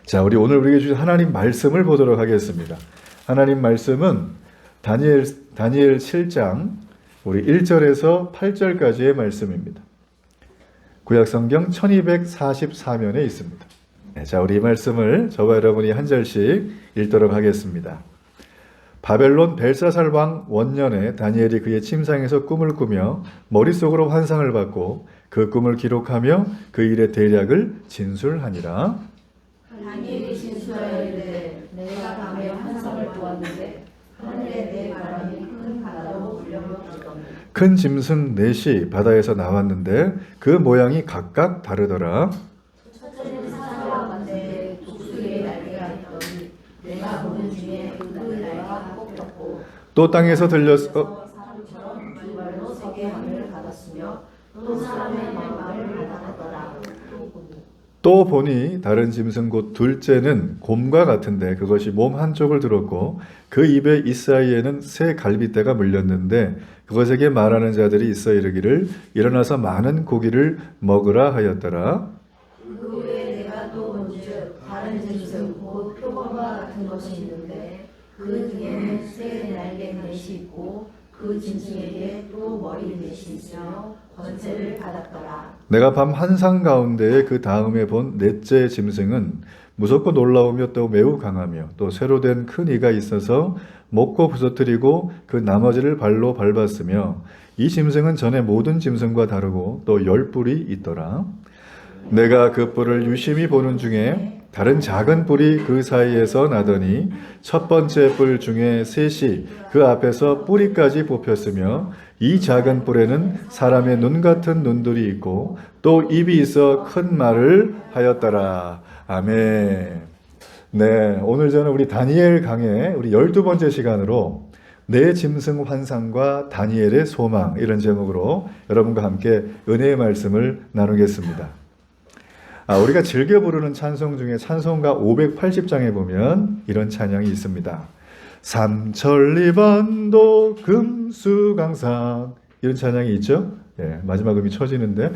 자, 우리 오늘 우리에게 주신 하나님 말씀을 보도록 하겠습니다. 하나님 말씀은 다니엘 7장 우리 1절에서 8절까지의 말씀입니다. 구약성경 1244면에 있습니다. 자, 우리 이 말씀을 저와 여러분이 한 절씩 읽도록 하겠습니다. 바벨론 벨사살 왕 원년에 다니엘이 그의 침상에서 꿈을 꾸며 머릿속으로 환상을 받고 그 꿈을 기록하며 그 일의 대략을 진술하니라. 다니엘이 진술하여 이르되 내가 밤에 환상을 보았는데 하늘에 네 바람이 큰 바다로 울려오더니 큰 짐승 넷이 바다에서 나왔는데 그 모양이 각각 다르더라. 첫째는 사자와 같은데 독수리의 날개가 있더니 내가 보는 중에 그 날개가 뽑혔고 또 땅에서 들렸 사람처럼 두 발로 세계 하늘을 받았으며 또 사람의 마음을 받았더라. 또 보니 다른 짐승 곧 둘째는 곰과 같은데 그것이 몸 한쪽을 들었고 그 입에 이 사이에는 새 갈빗대가 물렸는데 그것에게 말하는 자들이 있어 이르기를 일어나서 많은 고기를 먹으라 하였더라. 그 후에 내가 또 본즉 다른 짐승 곧 표범과 같은 것이 있는데 그 등에는 새 날개 넷이 있고 그 짐승에게 또 머리 넷이 있으며 권세를 받았더라. 내가 밤 환상 가운데에 그 다음에 본 넷째 짐승은 무섭고 놀라우며 또 매우 강하며 또 새로 된 큰 이가 있어서 먹고 부서뜨리고 그 나머지를 발로 밟았으며 이 짐승은 전에 모든 짐승과 다르고 또 10뿔이 있더라. 내가 그 뿔을 유심히 보는 중에 다른 작은 뿔이 그 사이에서 나더니 첫 번째 뿔 중에 셋이 그 앞에서 뿌리까지 뽑혔으며 이 작은 뿔에는 사람의 눈 같은 눈들이 있고 또 입이 있어 큰 말을 하였더라. 아멘. 네, 오늘 저는 우리 다니엘 강의 우리 12번째 시간으로 내 짐승 환상과 다니엘의 소망 이런 제목으로 여러분과 함께 은혜의 말씀을 나누겠습니다. 우리가 즐겨 부르는 찬송 중에 찬송가 580장에 보면 이런 찬양이 있습니다. 삼천리반도 금수강산 이런 찬양이 있죠. 예, 마지막 음이 쳐지는데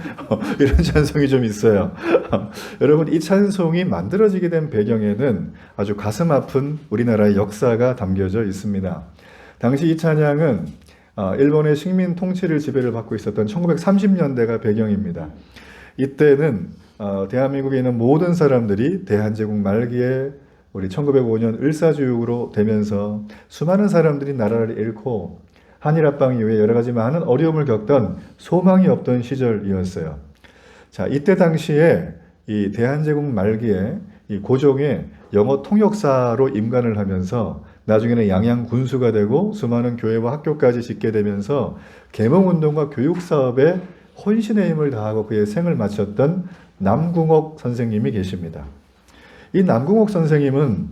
이런 찬송이 좀 있어요. 여러분, 이 찬송이 만들어지게 된 배경에는 아주 가슴 아픈 우리나라의 역사가 담겨져 있습니다. 당시 이 찬양은 일본의 식민 통치를 지배를 받고 있었던 1930년대가 배경입니다. 이때는 대한민국에 있는 모든 사람들이 대한제국 말기에 우리 1905년 을사조약으로 되면서 수많은 사람들이 나라를 잃고 한일합방 이후에 여러 가지 많은 어려움을 겪던 소망이 없던 시절이었어요. 자, 이때 당시에 이 대한제국 말기에 이 고종의 영어 통역사로 임관을 하면서 나중에는 양양 군수가 되고 수많은 교회와 학교까지 짓게 되면서 계몽운동과 교육사업에 혼신의 힘을 다하고 그의 생을 마쳤던 남궁옥 선생님이 계십니다. 이 남궁옥 선생님은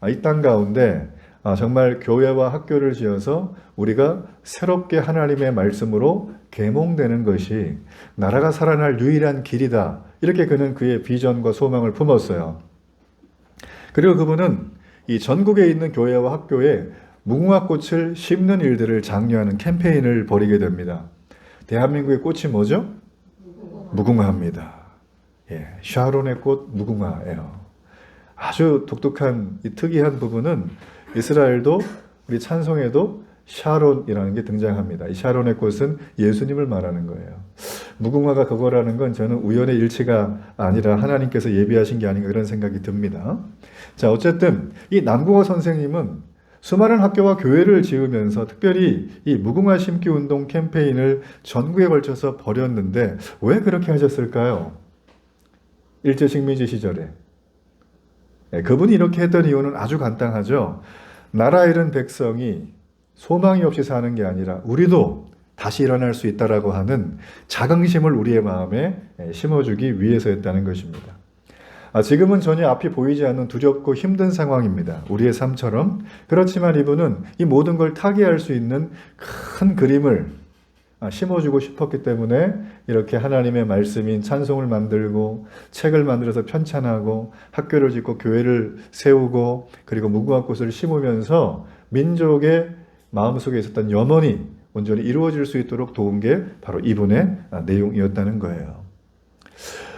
이 땅 가운데 정말 교회와 학교를 지어서 우리가 새롭게 하나님의 말씀으로 계몽되는 것이 나라가 살아날 유일한 길이다. 이렇게 그는 그의 비전과 소망을 품었어요. 그리고 그분은 이 전국에 있는 교회와 학교에 무궁화꽃을 심는 일들을 장려하는 캠페인을 벌이게 됩니다. 대한민국의 꽃이 뭐죠? 무궁화입니다. 예, 샤론의 꽃 무궁화예요. 아주 독특한 이 특이한 부분은 이스라엘도 우리 찬송에도 샤론이라는 게 등장합니다. 이 샤론의 꽃은 예수님을 말하는 거예요. 무궁화가 그거라는 건 저는 우연의 일치가 아니라 하나님께서 예비하신 게 아닌가 그런 생각이 듭니다. 자, 어쨌든 이 남궁옥 선생님은 수많은 학교와 교회를 지으면서 특별히 이 무궁화 심기 운동 캠페인을 전국에 걸쳐서 벌였는데 왜 그렇게 하셨을까요? 일제식민지 시절에. 그분이 이렇게 했던 이유는 아주 간단하죠. 나라 잃은 백성이 소망이 없이 사는 게 아니라 우리도 다시 일어날 수 있다라고 하는 자긍심을 우리의 마음에 심어주기 위해서였다는 것입니다. 지금은 전혀 앞이 보이지 않는 두렵고 힘든 상황입니다. 우리의 삶처럼. 그렇지만 이분은 이 모든 걸 타개할 수 있는 큰 그림을 심어주고 싶었기 때문에 이렇게 하나님의 말씀인 찬송을 만들고 책을 만들어서 편찬하고 학교를 짓고 교회를 세우고 그리고 무궁화꽃을 심으면서 민족의 마음속에 있었던 염원이 온전히 이루어질 수 있도록 도운 게 바로 이분의 내용이었다는 거예요.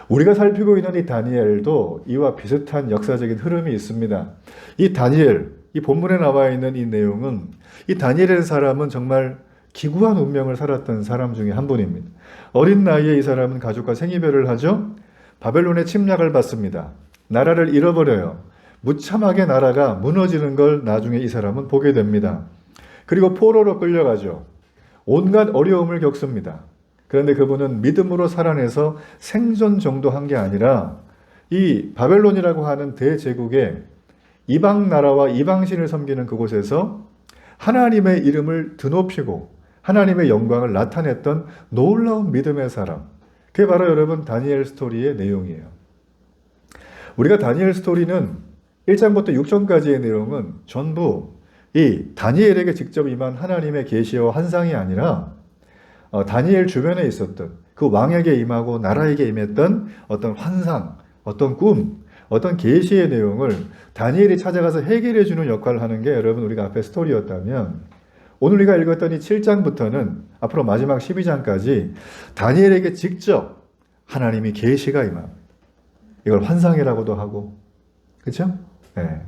우리가 살피고 있는 이 다니엘도 이와 비슷한 역사적인 흐름이 있습니다. 이 다니엘, 이 본문에 나와 있는 이 내용은 이 다니엘이라는 사람은 정말 기구한 운명을 살았던 사람 중에 한 분입니다. 어린 나이에 이 사람은 가족과 생이별을 하죠. 바벨론의 침략을 받습니다. 나라를 잃어버려요. 무참하게 나라가 무너지는 걸 나중에 이 사람은 보게 됩니다. 그리고 포로로 끌려가죠. 온갖 어려움을 겪습니다. 그런데 그분은 믿음으로 살아내서 생존 정도 한 게 아니라 이 바벨론이라고 하는 대제국의 이방 나라와 이방신을 섬기는 그곳에서 하나님의 이름을 드높이고 하나님의 영광을 나타냈던 놀라운 믿음의 사람. 그게 바로 여러분 다니엘 스토리의 내용이에요. 우리가 다니엘 스토리는 1장부터 6장까지의 내용은 전부 이 다니엘에게 직접 임한 하나님의 계시와 환상이 아니라 다니엘 주변에 있었던 그 왕에게 임하고 나라에게 임했던 어떤 환상, 어떤 꿈, 어떤 계시의 내용을 다니엘이 찾아가서 해결해 주는 역할을 하는 게 여러분 우리가 앞에 스토리였다면 오늘 우리가 읽었던 이 7장부터는 앞으로 마지막 12장까지 다니엘에게 직접 하나님이 계시가 임합니다. 이걸 환상이라고도 하고 그렇죠? 네.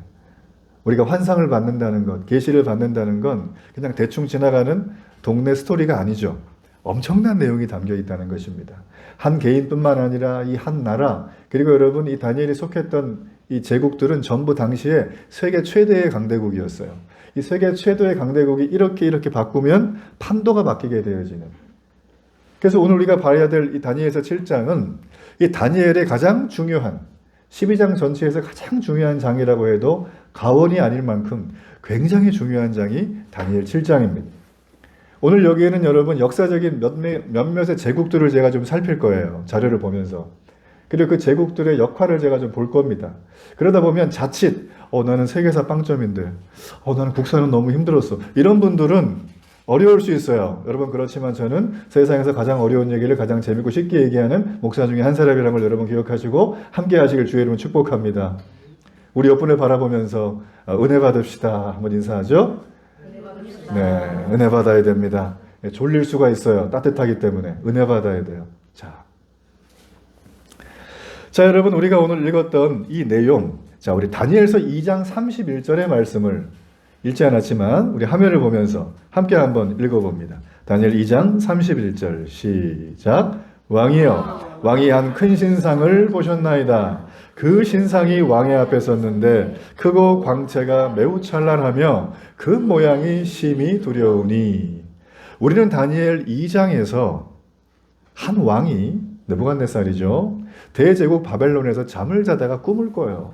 우리가 환상을 받는다는 것, 계시를 받는다는 건 그냥 대충 지나가는 동네 스토리가 아니죠. 엄청난 내용이 담겨 있다는 것입니다. 한 개인뿐만 아니라 이 한 나라, 그리고 여러분 이 다니엘이 속했던 이 제국들은 전부 당시에 세계 최대의 강대국이었어요. 이 세계 최대의 강대국이 이렇게 바꾸면 판도가 바뀌게 되어지는. 그래서 오늘 우리가 봐야 될 이 다니엘서 7장은 이 다니엘의 가장 중요한 12장 전체에서 가장 중요한 장이라고 해도 과언이 아닐 만큼 굉장히 중요한 장이 다니엘 7장입니다. 오늘 여기에는 여러분 역사적인 몇몇의 제국들을 제가 좀 살필 거예요. 자료를 보면서. 그리고 그 제국들의 역할을 제가 좀 볼 겁니다. 그러다 보면 자칫 나는 세계사 빵점인데 나는 국사는 너무 힘들었어. 이런 분들은 어려울 수 있어요. 여러분 그렇지만 저는 세상에서 가장 어려운 얘기를 가장 재밌고 쉽게 얘기하는 목사 중에 한 사람이라는 걸 여러분 기억하시고 함께 하시길 주의 이름으로 축복합니다. 우리 옆분을 바라보면서 은혜 받읍시다. 한번 인사하죠. 네, 은혜 받아야 됩니다. 졸릴 수가 있어요. 따뜻하기 때문에 은혜 받아야 돼요. 자, 여러분 우리가 오늘 읽었던 이 내용, 자 우리 다니엘서 2장 31절의 말씀을 읽지 않았지만 우리 화면을 보면서 함께 한번 읽어봅니다. 다니엘 2장 31절 시작. 왕이여, 왕이 한 큰 신상을 보셨나이다. 그 신상이 왕의 앞에 섰는데 크고 광채가 매우 찬란하며 그 모양이 심히 두려우니. 우리는 다니엘 2장에서 한 왕이 느부갓네살이죠. 대제국 바벨론에서 잠을 자다가 꿈을 꿔요.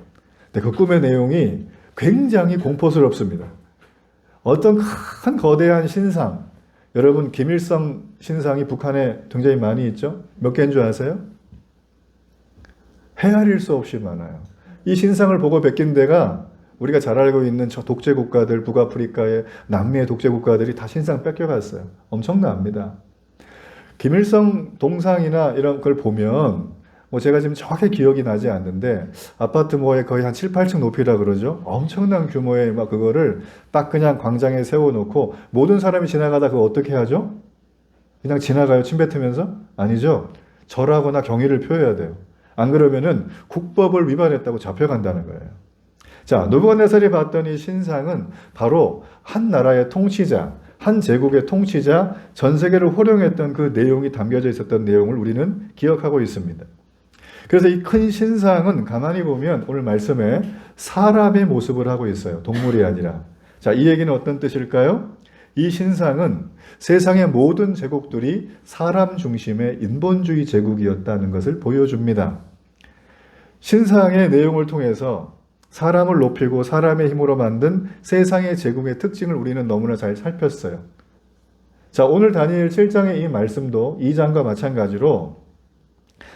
근데 그 꿈의 내용이 굉장히 공포스럽습니다. 어떤 큰 거대한 신상, 여러분 김일성 신상이 북한에 굉장히 많이 있죠? 몇 개인 줄 아세요? 헤아릴 수 없이 많아요. 이 신상을 보고 베낀 데가 우리가 잘 알고 있는 저 독재 국가들, 북아프리카의 남미의 독재 국가들이 다 신상 뺏겨갔어요. 엄청납니다. 김일성 동상이나 이런 걸 보면 제가 지금 정확히 기억이 나지 않는데 아파트 모에 거의 한 7, 8층 높이라 그러죠. 엄청난 규모의 막 그거를 딱 그냥 광장에 세워놓고 모든 사람이 지나가다 그거 어떻게 하죠? 그냥 지나가요? 침 뱉으면서? 아니죠. 절하거나 경의를 표해야 돼요. 안 그러면은 국법을 위반했다고 잡혀간다는 거예요. 자, 느부갓네살이 봤던 이 신상은 바로 한 나라의 통치자, 한 제국의 통치자, 전 세계를 호령했던 그 내용이 담겨져 있었던 내용을 우리는 기억하고 있습니다. 그래서 이 큰 신상은 가만히 보면 오늘 말씀에 사람의 모습을 하고 있어요. 동물이 아니라. 자, 이 얘기는 어떤 뜻일까요? 이 신상은 세상의 모든 제국들이 사람 중심의 인본주의 제국이었다는 것을 보여줍니다. 신상의 내용을 통해서 사람을 높이고 사람의 힘으로 만든 세상의 제국의 특징을 우리는 너무나 잘 살폈어요. 자, 오늘 다니엘 7장의 이 말씀도 2장과 마찬가지로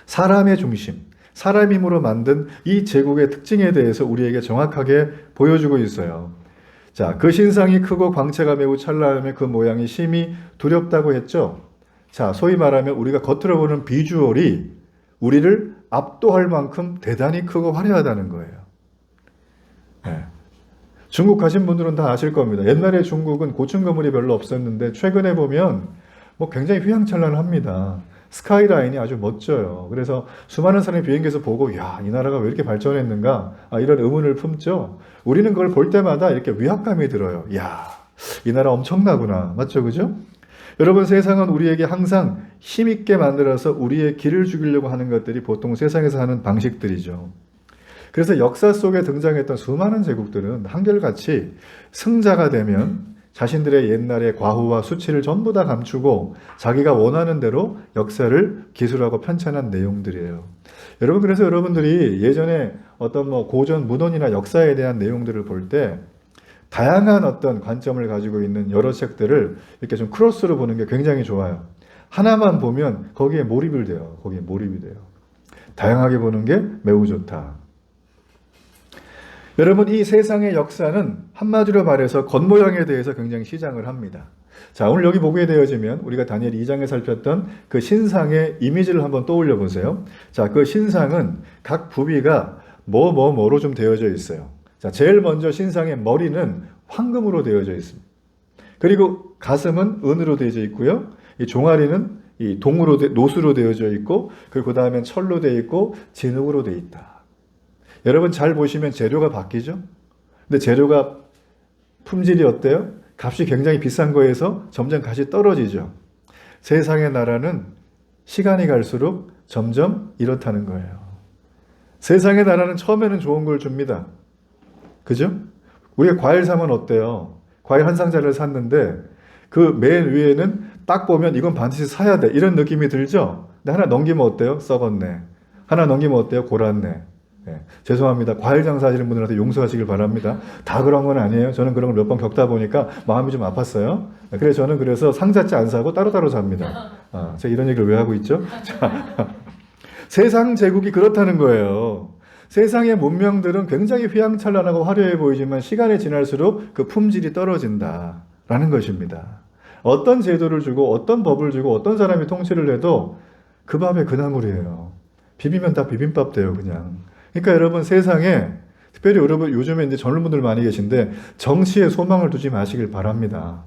사람의 중심, 사람 힘으로 만든 이 제국의 특징에 대해서 우리에게 정확하게 보여주고 있어요. 자, 그 신상이 크고 광채가 매우 찬란하며 그 모양이 심히 두렵다고 했죠. 자, 소위 말하면 우리가 겉으로 보는 비주얼이 우리를 압도할 만큼 대단히 크고 화려하다는 거예요. 네. 중국 가신 분들은 다 아실 겁니다. 옛날에 중국은 고층 건물이 별로 없었는데 최근에 보면 굉장히 휘황찬란합니다. 스카이라인이 아주 멋져요. 그래서 수많은 사람이 비행기에서 보고 야, 이 나라가 왜 이렇게 발전했는가 이런 의문을 품죠. 우리는 그걸 볼 때마다 이렇게 위압감이 들어요. 야, 이 나라 엄청나구나. 맞죠? 그죠? 여러분, 세상은 우리에게 항상 힘있게 만들어서 우리의 길을 죽이려고 하는 것들이 보통 세상에서 하는 방식들이죠. 그래서 역사 속에 등장했던 수많은 제국들은 한결같이 승자가 되면 자신들의 옛날의 과후와 수치를 전부 다 감추고 자기가 원하는 대로 역사를 기술하고 편찬한 내용들이에요. 여러분, 그래서 여러분들이 예전에 어떤 고전 문헌이나 역사에 대한 내용들을 볼 때 다양한 어떤 관점을 가지고 있는 여러 책들을 이렇게 좀 크로스로 보는 게 굉장히 좋아요. 하나만 보면 거기에 몰입이 돼요. 거기에 몰입이 돼요. 다양하게 보는 게 매우 좋다. 여러분, 이 세상의 역사는 한마디로 말해서 겉모양에 대해서 굉장히 시장을 합니다. 자, 오늘 여기 보게 되어지면 우리가 다니엘 2장에 살폈던 그 신상의 이미지를 한번 떠올려 보세요. 자, 그 신상은 각 부위가 뭐로 좀 되어져 있어요. 자, 제일 먼저 신상의 머리는 황금으로 되어져 있습니다. 그리고 가슴은 은으로 되어져 있고요. 이 종아리는 이 노수로 되어져 있고, 그리고 그 다음엔 철로 되어 있고, 진흙으로 되어 있다. 여러분 잘 보시면 재료가 바뀌죠? 근데 재료가 품질이 어때요? 값이 굉장히 비싼 거에서 점점 값이 떨어지죠. 세상의 나라는 시간이 갈수록 점점 이렇다는 거예요. 세상의 나라는 처음에는 좋은 걸 줍니다. 그죠? 우리가 과일 사면 어때요? 과일 한 상자를 샀는데 그 맨 위에는 딱 보면 이건 반드시 사야 돼. 이런 느낌이 들죠? 근데 하나 넘기면 어때요? 썩었네. 하나 넘기면 어때요? 골았네. 네. 죄송합니다. 과일 장사하시는 분들한테 용서하시길 바랍니다. 다 그런 건 아니에요. 저는 그런 걸 몇 번 겪다 보니까 마음이 좀 아팠어요. 그래서 저는 상자째 안 사고 따로따로 삽니다. 제가 이런 얘기를 왜 하고 있죠? 자, 세상 제국이 그렇다는 거예요. 세상의 문명들은 굉장히 휘황찬란하고 화려해 보이지만 시간이 지날수록 그 품질이 떨어진다라는 것입니다. 어떤 제도를 주고 어떤 법을 주고 어떤 사람이 통치를 해도 그 밥에 그 나물이에요. 비비면 다 비빔밥 돼요, 그냥. 그러니까 여러분, 세상에 특별히 여러분 요즘에 이제 젊은 분들 많이 계신데 정치에 소망을 두지 마시길 바랍니다.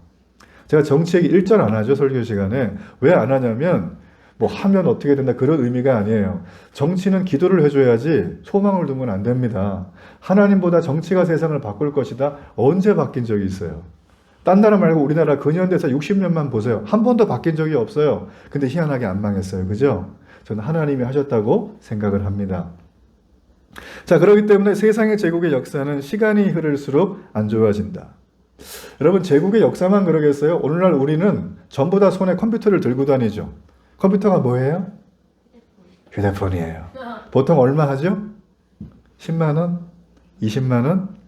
제가 정치 얘기 일절 안 하죠, 설교 시간에. 왜 안 하냐면 하면 어떻게 된다 그런 의미가 아니에요. 정치는 기도를 해줘야지 소망을 두면 안 됩니다. 하나님보다 정치가 세상을 바꿀 것이다. 언제 바뀐 적이 있어요? 딴 나라 말고 우리나라 근현대사 60년만 보세요. 한 번도 바뀐 적이 없어요. 근데 희한하게 안 망했어요. 그죠? 저는 하나님이 하셨다고 생각을 합니다. 자, 그렇기 때문에 세상의 제국의 역사는 시간이 흐를수록 안 좋아진다. 여러분, 제국의 역사만 그러겠어요? 오늘날 우리는 전부 다 손에 컴퓨터를 들고 다니죠. 컴퓨터가 뭐예요? 휴대폰이에요. 보통 얼마 하죠? 10만 원? 20만 원?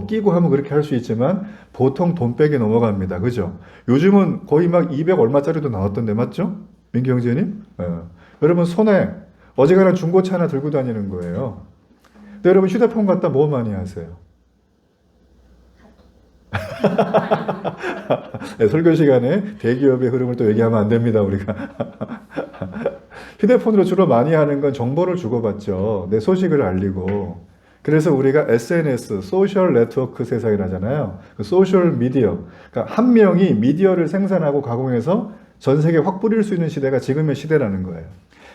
끼고 하면 그렇게 할 수 있지만 보통 돈백이 넘어갑니다. 그죠? 요즘은 거의 200 얼마짜리도 나왔던데, 맞죠? 민기 형제님? 여러분, 손에 어지간한 중고차 하나 들고 다니는 거예요. 근데 여러분, 휴대폰 갖다 뭐 많이 하세요? 네, 설교 시간에 대기업의 흐름을 또 얘기하면 안 됩니다, 우리가. 휴대폰으로 주로 많이 하는 건 정보를 주고받죠. 내 소식을 알리고. 그래서 우리가 SNS, 소셜 네트워크 세상이라잖아요. 그 소셜 미디어. 그러니까 한 명이 미디어를 생산하고 가공해서 전 세계에 확 뿌릴 수 있는 시대가 지금의 시대라는 거예요.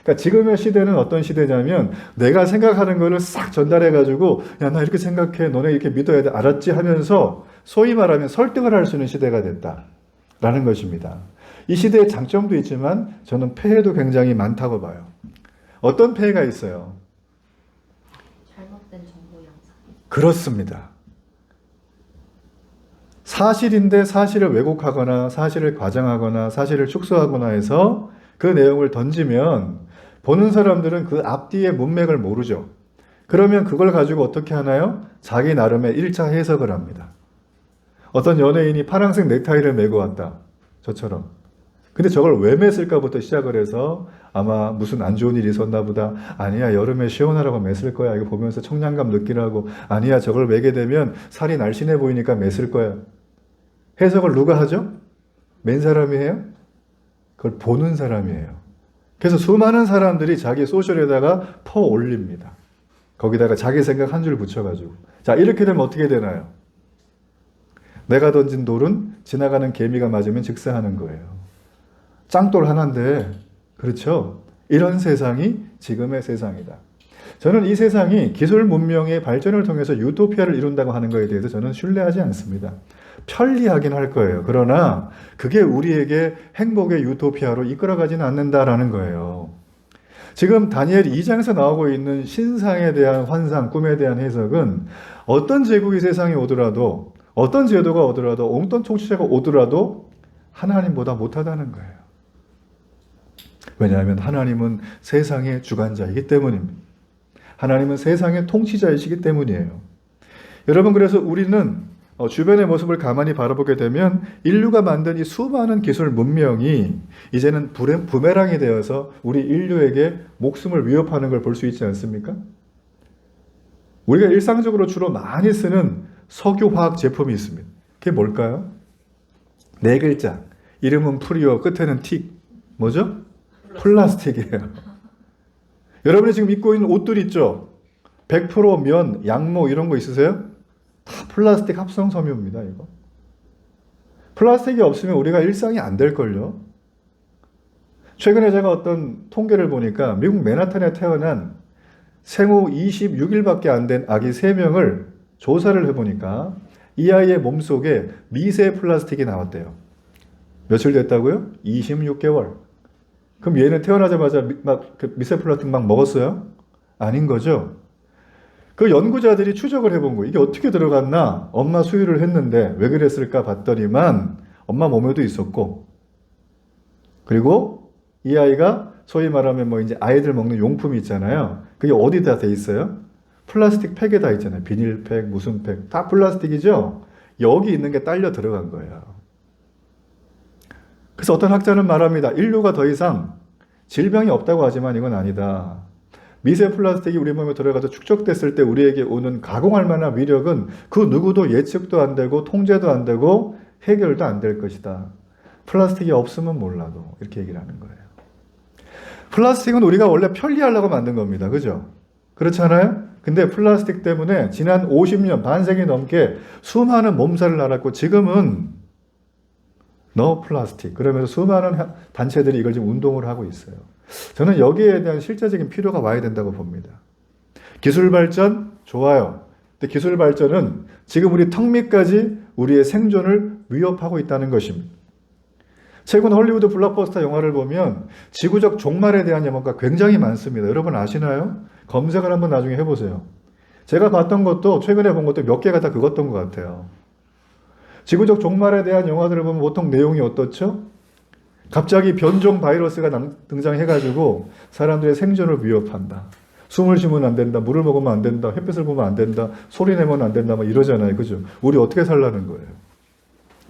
그러니까 지금의 시대는 어떤 시대냐면 내가 생각하는 거를 싹 전달해가지고 야, 나 이렇게 생각해. 너네 이렇게 믿어야 돼. 알았지? 하면서 소위 말하면 설득을 할 수 있는 시대가 됐다라는 것입니다. 이 시대의 장점도 있지만 저는 폐해도 굉장히 많다고 봐요. 어떤 폐해가 있어요? 잘못된 정보 양산. 그렇습니다. 사실인데 사실을 왜곡하거나 사실을 과장하거나 사실을 축소하거나 해서 그 내용을 던지면 보는 사람들은 그 앞뒤의 문맥을 모르죠. 그러면 그걸 가지고 어떻게 하나요? 자기 나름의 1차 해석을 합니다. 어떤 연예인이 파란색 넥타이를 메고 왔다. 저처럼. 근데 저걸 왜 맸을까부터 시작을 해서 아마 무슨 안 좋은 일이 있었나 보다. 아니야, 여름에 시원하라고 맸을 거야. 이거 보면서 청량감 느끼라고. 아니야, 저걸 매게 되면 살이 날씬해 보이니까 맸을 거야. 해석을 누가 하죠? 맨 사람이에요? 그걸 보는 사람이에요. 그래서 수많은 사람들이 자기 소셜에다가 퍼 올립니다. 거기다가 자기 생각 한 줄 붙여가지고. 자, 이렇게 되면 어떻게 되나요? 내가 던진 돌은 지나가는 개미가 맞으면 즉사하는 거예요. 짱돌 하나인데 그렇죠? 이런 세상이 지금의 세상이다. 저는 이 세상이 기술 문명의 발전을 통해서 유토피아를 이룬다고 하는 것에 대해서 저는 신뢰하지 않습니다. 편리하긴 할 거예요. 그러나 그게 우리에게 행복의 유토피아로 이끌어가지는 않는다라는 거예요. 지금 다니엘 2장에서 나오고 있는 신상에 대한 환상, 꿈에 대한 해석은 어떤 제국이 세상에 오더라도, 어떤 제도가 오더라도, 어떤 통치자가 오더라도 하나님보다 못하다는 거예요. 왜냐하면 하나님은 세상의 주관자이기 때문입니다. 하나님은 세상의 통치자이시기 때문이에요. 여러분, 그래서 우리는 주변의 모습을 가만히 바라보게 되면 인류가 만든 이 수많은 기술 문명이 이제는 부메랑이 되어서 우리 인류에게 목숨을 위협하는 걸 볼 수 있지 않습니까? 우리가 일상적으로 주로 많이 쓰는 석유화학 제품이 있습니다. 그게 뭘까요? 네 글자. 이름은 풀이요. 끝에는 틱. 뭐죠? 플라스틱이에요. 여러분이 지금 입고 있는 옷들 있죠? 100% 면, 양모 이런 거 있으세요? 다 플라스틱 합성 섬유입니다, 이거. 플라스틱이 없으면 우리가 일상이 안 될걸요? 최근에 제가 어떤 통계를 보니까 미국 맨하탄에 태어난 생후 26일밖에 안 된 아기 3명을 조사를 해보니까 이 아이의 몸속에 미세 플라스틱이 나왔대요. 며칠 됐다고요? 26개월. 그럼 얘는 태어나자마자 미세 플라스틱 막 먹었어요? 아닌 거죠? 그 연구자들이 추적을 해본 거예요. 이게 어떻게 들어갔나? 엄마 수유를 했는데 왜 그랬을까 봤더니만 엄마 몸에도 있었고, 그리고 이 아이가 소위 말하면 뭐 이제 아이들 먹는 용품이 있잖아요. 그게 어디다 돼 있어요? 플라스틱 팩에 다 있잖아요. 비닐팩, 무슨 팩. 다 플라스틱이죠? 여기 있는 게 딸려 들어간 거예요. 그래서 어떤 학자는 말합니다. 인류가 더 이상 질병이 없다고 하지만 이건 아니다. 미세 플라스틱이 우리 몸에 들어가서 축적됐을 때 우리에게 오는 가공할 만한 위력은 그 누구도 예측도 안 되고 통제도 안 되고 해결도 안 될 것이다. 플라스틱이 없으면 몰라도 이렇게 얘기를 하는 거예요. 플라스틱은 우리가 원래 편리하려고 만든 겁니다. 그죠? 그렇잖아요? 근데 플라스틱 때문에 지난 50년, 반세기 넘게 수많은 몸살을 앓았고 지금은 No 플라스틱. 그러면서 수많은 단체들이 이걸 지금 운동을 하고 있어요. 저는 여기에 대한 실제적인 필요가 와야 된다고 봅니다. 기술 발전 좋아요. 근데 기술 발전은 지금 우리 턱 밑까지 우리의 생존을 위협하고 있다는 것입니다. 최근 헐리우드 블록버스터 영화를 보면 지구적 종말에 대한 영화가 굉장히 많습니다. 여러분 아시나요? 검색을 한번 나중에 해보세요. 제가 봤던 것도 최근에 본 것도 몇 개가 다 그것던 것 같아요. 지구적 종말에 대한 영화들을 보면 보통 내용이 어떻죠? 갑자기 변종 바이러스가 등장해가지고 사람들의 생존을 위협한다. 숨을 쉬면 안 된다. 물을 먹으면 안 된다. 햇빛을 보면 안 된다. 소리 내면 안 된다. 막 이러잖아요. 그죠? 우리 어떻게 살라는 거예요?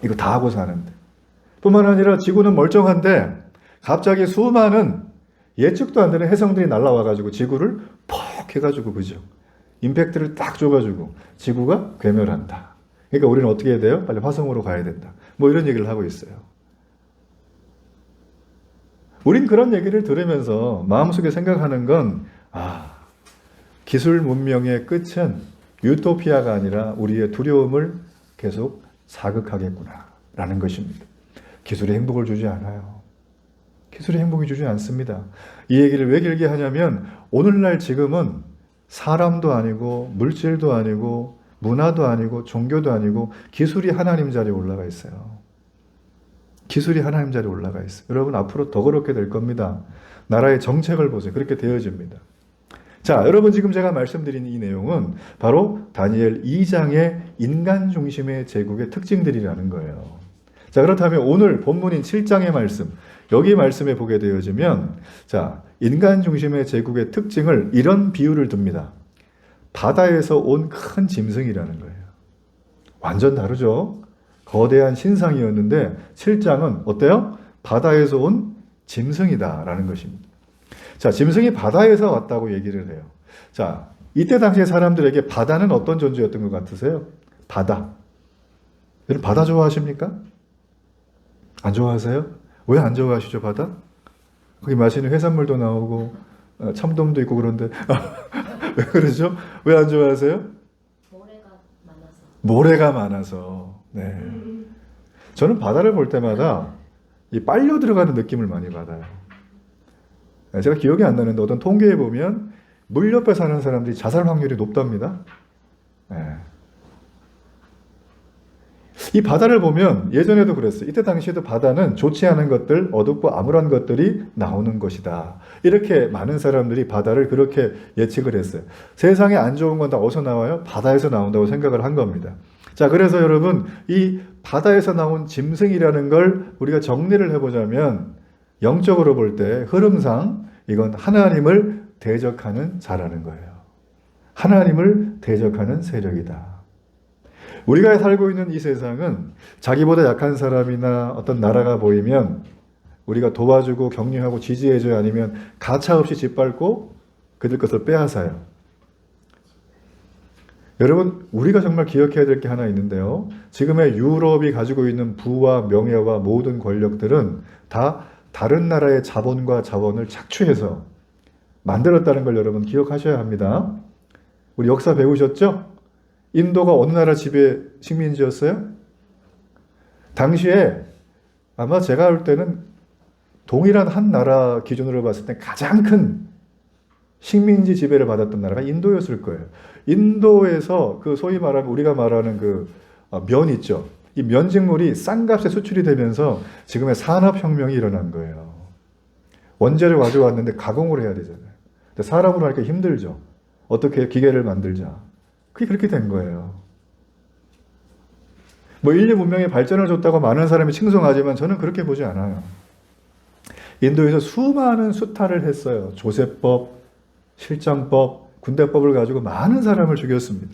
이거 다 하고 사는데. 뿐만 아니라 지구는 멀쩡한데 갑자기 수많은 예측도 안 되는 해성들이 날라와가지고 지구를 퍽 해가지고 그죠? 임팩트를 딱 줘가지고 지구가 괴멸한다. 그러니까 우리는 어떻게 해야 돼요? 빨리 화성으로 가야 된다. 뭐 이런 얘기를 하고 있어요. 우린 그런 얘기를 들으면서 마음속에 생각하는 건 기술 문명의 끝은 유토피아가 아니라 우리의 두려움을 계속 자극하겠구나 라는 것입니다. 기술이 행복을 주지 않아요. 기술이 행복을 주지 않습니다. 이 얘기를 왜 길게 하냐면 오늘날 지금은 사람도 아니고 물질도 아니고 문화도 아니고 종교도 아니고 기술이 하나님 자리에 올라가 있어요. 기술이 하나님 자리에 올라가 있어요. 여러분 앞으로 더 그렇게 될 겁니다. 나라의 정책을 보세요. 그렇게 되어집니다. 자, 여러분 지금 제가 말씀드린 이 내용은 바로 다니엘 2장의 인간 중심의 제국의 특징들이라는 거예요. 자, 그렇다면 오늘 본문인 7장의 말씀, 여기 말씀에 보게 되어지면 자, 인간 중심의 제국의 특징을 이런 비유를 듭니다. 바다에서 온 큰 짐승이라는 거예요. 완전 다르죠? 거대한 신상이었는데 7장은 어때요? 바다에서 온 짐승이다라는 것입니다. 자, 짐승이 바다에서 왔다고 얘기를 해요. 자, 이때 당시에 사람들에게 바다는 어떤 존재였던 것 같으세요? 바다. 여러분 바다 좋아하십니까? 안 좋아하세요? 왜 안 좋아하시죠, 바다? 거기 맛있는 해산물도 나오고 참돔도 있고 그런데 왜 그러죠? 왜 안 좋아하세요? 모래가 많아서. 네. 저는 바다를 볼 때마다 이 빨려 들어가는 느낌을 많이 받아요. 제가 기억이 안 나는데 어떤 통계에 보면 물 옆에 사는 사람들이 자살 확률이 높답니다. 예. 이 바다를 보면 예전에도 그랬어요. 이때 당시에도 바다는 좋지 않은 것들, 어둡고 암울한 것들이 나오는 것이다. 이렇게 많은 사람들이 바다를 그렇게 예측을 했어요. 세상에 안 좋은 건 다 어디서 나와요? 바다에서 나온다고 생각을 한 겁니다. 자, 그래서 여러분, 이 바다에서 나온 짐승이라는 걸 우리가 정리를 해보자면 영적으로 볼 때 흐름상 이건 하나님을 대적하는 자라는 거예요. 하나님을 대적하는 세력이다. 우리가 살고 있는 이 세상은 자기보다 약한 사람이나 어떤 나라가 보이면 우리가 도와주고 격려하고 지지해줘야 아니면 가차없이 짓밟고 그들 것을 빼앗아요. 여러분, 우리가 정말 기억해야 될 게 하나 있는데요. 지금의 유럽이 가지고 있는 부와 명예와 모든 권력들은 다 다른 나라의 자본과 자원을 착취해서 만들었다는 걸 여러분 기억하셔야 합니다. 우리 역사 배우셨죠? 인도가 어느 나라 지배 식민지였어요? 당시에 아마 제가 볼 때는 동일한 한 나라 기준으로 봤을 때 가장 큰 식민지 지배를 받았던 나라가 인도였을 거예요. 인도에서 그 소위 말하면 우리가 말하는 그 면 있죠. 이 면직물이 싼 값에 수출이 되면서 지금의 산업혁명이 일어난 거예요. 원재료 가져왔는데 가공을 해야 되잖아요. 근데 사람으로 하니까 힘들죠. 어떻게 기계를 만들자. 그게 그렇게 된 거예요. 뭐 인류 문명의 발전을 줬다고 많은 사람이 칭송하지만 저는 그렇게 보지 않아요. 인도에서 수많은 수탈을 했어요. 조세법, 실정법, 군대법을 가지고 많은 사람을 죽였습니다.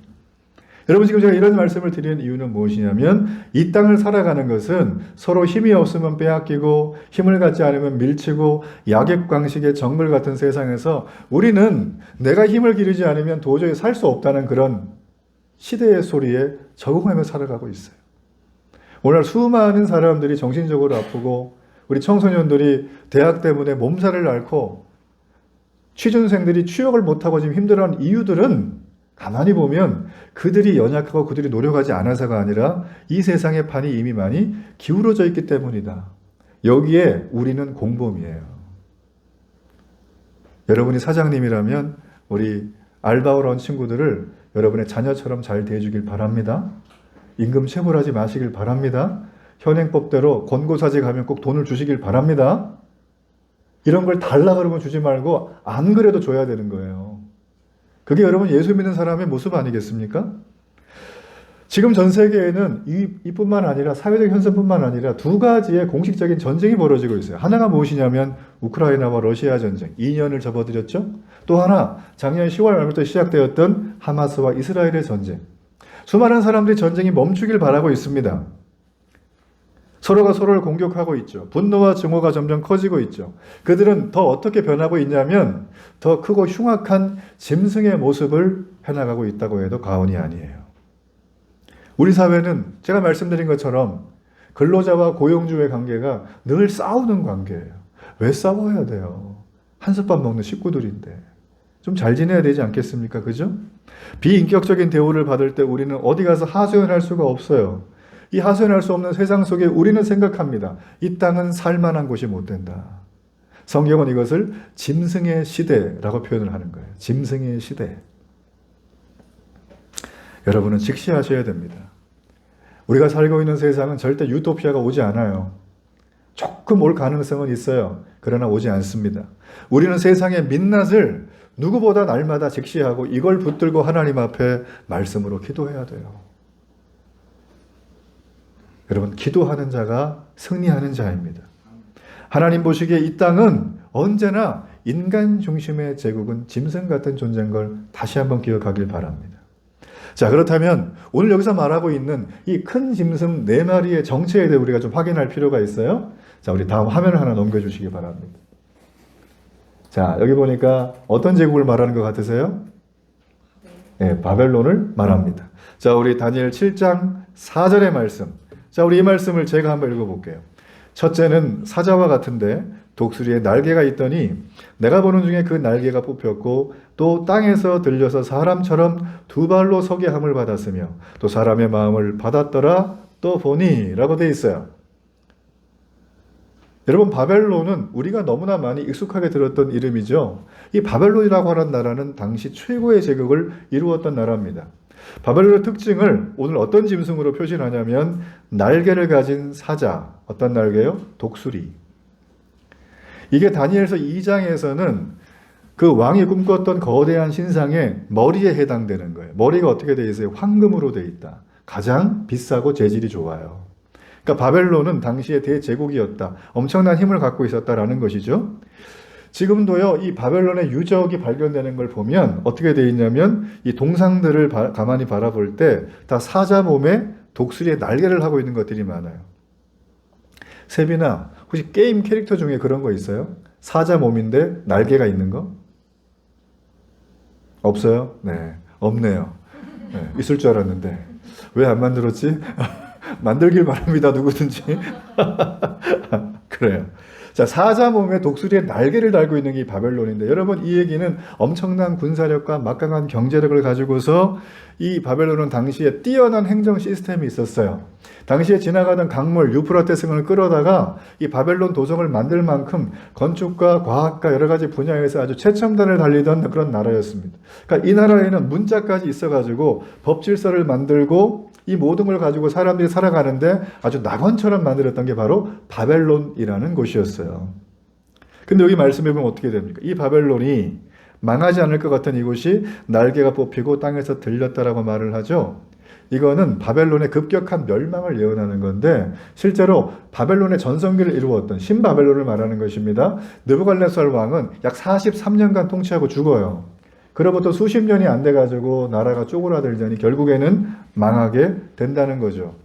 여러분, 지금 제가 이런 말씀을 드리는 이유는 무엇이냐면 이 땅을 살아가는 것은 서로 힘이 없으면 빼앗기고 힘을 갖지 않으면 밀치고 약육강식의 정글 같은 세상에서 우리는 내가 힘을 기르지 않으면 도저히 살 수 없다는 그런 시대의 소리에 적응하며 살아가고 있어요. 오늘 수많은 사람들이 정신적으로 아프고 우리 청소년들이 대학 때문에 몸살을 앓고 취준생들이 취업을 못하고 지금 힘들어하는 이유들은 가만히 보면 그들이 연약하고 그들이 노력하지 않아서가 아니라 이 세상의 판이 이미 많이 기울어져 있기 때문이다. 여기에 우리는 공범이에요. 여러분이 사장님이라면 우리 알바로 온 친구들을 여러분의 자녀처럼 잘 대해주길 바랍니다. 임금 체불하지 마시길 바랍니다. 현행법대로 권고사직 하면 꼭 돈을 주시길 바랍니다. 이런 걸 달라 그러면 주지 말고 안 그래도 줘야 되는 거예요. 그게 여러분 예수 믿는 사람의 모습 아니겠습니까? 지금 전 세계에는 이뿐만 아니라 사회적 현상뿐만 아니라 두 가지의 공식적인 전쟁이 벌어지고 있어요. 하나가 무엇이냐면 우크라이나와 러시아 전쟁, 2년을 접어들였죠. 또 하나 작년 10월 말부터 시작되었던 하마스와 이스라엘의 전쟁. 수많은 사람들이 전쟁이 멈추길 바라고 있습니다. 서로가 서로를 공격하고 있죠. 분노와 증오가 점점 커지고 있죠. 그들은 더 어떻게 변하고 있냐면 더 크고 흉악한 짐승의 모습을 해나가고 있다고 해도 과언이 아니에요. 우리 사회는 제가 말씀드린 것처럼 근로자와 고용주의 관계가 늘 싸우는 관계예요. 왜 싸워야 돼요? 한솥밥 먹는 식구들인데. 좀 잘 지내야 되지 않겠습니까? 그죠? 비인격적인 대우를 받을 때 우리는 어디 가서 하소연할 수가 없어요. 이 하소연할 수 없는 세상 속에 우리는 생각합니다. 이 땅은 살만한 곳이 못 된다. 성경은 이것을 짐승의 시대라고 표현을 하는 거예요. 짐승의 시대. 여러분은 직시하셔야 됩니다. 우리가 살고 있는 세상은 절대 유토피아가 오지 않아요. 조금 올 가능성은 있어요. 그러나 오지 않습니다. 우리는 세상의 민낯을 누구보다 날마다 직시하고 이걸 붙들고 하나님 앞에 말씀으로 기도해야 돼요. 여러분, 기도하는 자가 승리하는 자입니다. 하나님 보시기에 이 땅은 언제나 인간 중심의 제국은 짐승 같은 존재인 걸 다시 한번 기억하길 바랍니다. 자, 그렇다면 오늘 여기서 말하고 있는 이 큰 짐승 4마리의 정체에 대해 우리가 좀 확인할 필요가 있어요. 자, 우리 다음 화면을 하나 넘겨주시기 바랍니다. 자, 여기 보니까 어떤 제국을 말하는 것 같으세요? 네, 바벨론을 말합니다. 자, 우리 다니엘 7장 4절의 말씀. 자, 우리 이 말씀을 제가 한번 읽어볼게요. 첫째는 사자와 같은데 독수리에 날개가 있더니 내가 보는 중에 그 날개가 뽑혔고 또 땅에서 들려서 사람처럼 2발로 서게 함을 받았으며 또 사람의 마음을 받았더라 또 보니 라고 돼 있어요. 여러분, 바벨론은 우리가 너무나 많이 익숙하게 들었던 이름이죠. 이 바벨론이라고 하는 나라는 당시 최고의 제국을 이루었던 나라입니다. 바벨론의 특징을 오늘 어떤 짐승으로 표시하냐면 날개를 가진 사자. 어떤 날개요? 독수리. 이게 다니엘서 2장에서는 그 왕이 꿈꿨던 거대한 신상의 머리에 해당되는 거예요. 머리가 어떻게 되어 있어요? 황금으로 되어 있다. 가장 비싸고 재질이 좋아요. 그러니까 바벨론은 당시의 대제국이었다. 엄청난 힘을 갖고 있었다라는 것이죠. 지금도요, 이 바벨론의 유적이 발견되는 걸 보면 어떻게 되어 있냐면 이 동상들을 가만히 바라볼 때 다 사자 몸에 독수리의 날개를 하고 있는 것들이 많아요. 세빈아, 혹시 게임 캐릭터 중에 그런 거 있어요? 사자 몸인데 날개가 있는 거? 없어요? 네, 없네요. 네, 있을 줄 알았는데 왜 안 만들었지? 만들길 바랍니다, 누구든지. 그래요. 자, 사자 몸에 독수리의 날개를 달고 있는 게 이 바벨론인데, 여러분, 이 얘기는 엄청난 군사력과 막강한 경제력을 가지고서 이 바벨론은 당시에 뛰어난 행정 시스템이 있었어요. 당시에 지나가던 강물 유프라테스 강을 끌어다가 이 바벨론 도성을 만들 만큼 건축과 과학과 여러 가지 분야에서 아주 최첨단을 달리던 그런 나라였습니다. 그러니까 이 나라에는 문자까지 있어가지고 법 질서를 만들고 이 모든 걸 가지고 사람들이 살아가는데 아주 낙원처럼 만들었던 게 바로 바벨론이라는 곳이었어요. 근데 여기 말씀해 보면 어떻게 됩니까? 이 바벨론이 망하지 않을 것 같은 이곳이 날개가 뽑히고 땅에서 들렸다라고 말을 하죠. 이거는 바벨론의 급격한 멸망을 예언하는 건데, 실제로 바벨론의 전성기를 이루었던 신바벨론을 말하는 것입니다. 느부갓네살 왕은 약 43년간 통치하고 죽어요. 그로부터 수십 년이 안 돼가지고 나라가 쪼그라들더니 결국에는 망하게 된다는 거죠.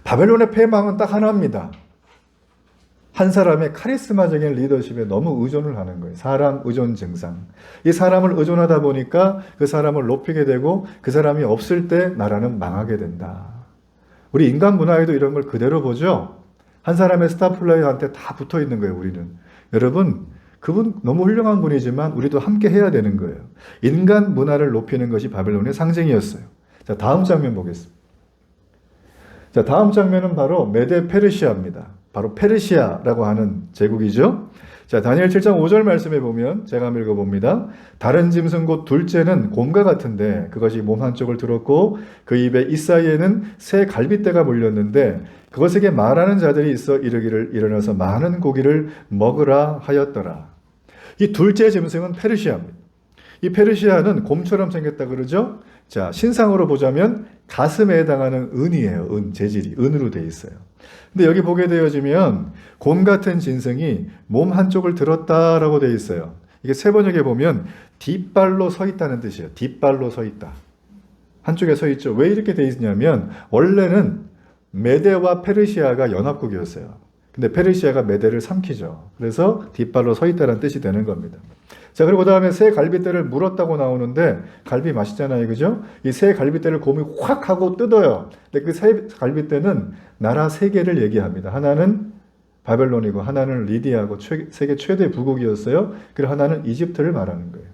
바벨론의 패망은 딱 하나입니다. 한 사람의 카리스마적인 리더십에 너무 의존을 하는 거예요. 사람 의존 증상. 이 사람을 의존하다 보니까 그 사람을 높이게 되고 그 사람이 없을 때 나라는 망하게 된다. 우리 인간 문화에도 이런 걸 그대로 보죠. 한 사람의 스타 플레이어한테 다 붙어 있는 거예요, 우리는. 여러분, 그분 너무 훌륭한 분이지만 우리도 함께 해야 되는 거예요. 인간 문화를 높이는 것이 바벨론의 상징이었어요. 자, 다음 장면 보겠습니다. 자, 다음 장면은 바로 메데 페르시아입니다. 바로 페르시아라고 하는 제국이죠. 자, 다니엘 7장 5절 말씀해 보면 제가 한번 읽어봅니다. 다른 짐승 곧 둘째는 곰과 같은데 그것이 몸 한쪽을 들었고 그 입에 이사이에는 새 갈빗대가 물렸는데 그것에게 말하는 자들이 있어 이르기를 일어나서 많은 고기를 먹으라 하였더라. 이 둘째 짐승은 페르시아입니다. 이 페르시아는 곰처럼 생겼다 그러죠. 자, 신상으로 보자면 가슴에 해당하는 은이에요. 은, 재질이 은으로 돼 있어요. 근데 여기 보게 되어지면 곰 같은 짐승이 몸 한쪽을 들었다라고 돼 있어요. 이게 세 번역에 보면 뒷발로 서 있다는 뜻이에요. 뒷발로 서 있다. 한쪽에 서 있죠. 왜 이렇게 돼 있냐면 원래는 메데와 페르시아가 연합국이었어요. 근데 페르시아가 메데를 삼키죠. 그래서 뒷발로 서 있다는 뜻이 되는 겁니다. 자, 그리고 다음에 새 갈빗대를 물었다고 나오는데 갈비 맛있잖아요, 그죠? 이 새 갈빗대를 곰이 확 하고 뜯어요. 근데 그 새 갈빗대는 나라 세 개를 얘기합니다. 하나는 바벨론이고 하나는 리디아고 세계 최대 부국이었어요. 그리고 하나는 이집트를 말하는 거예요.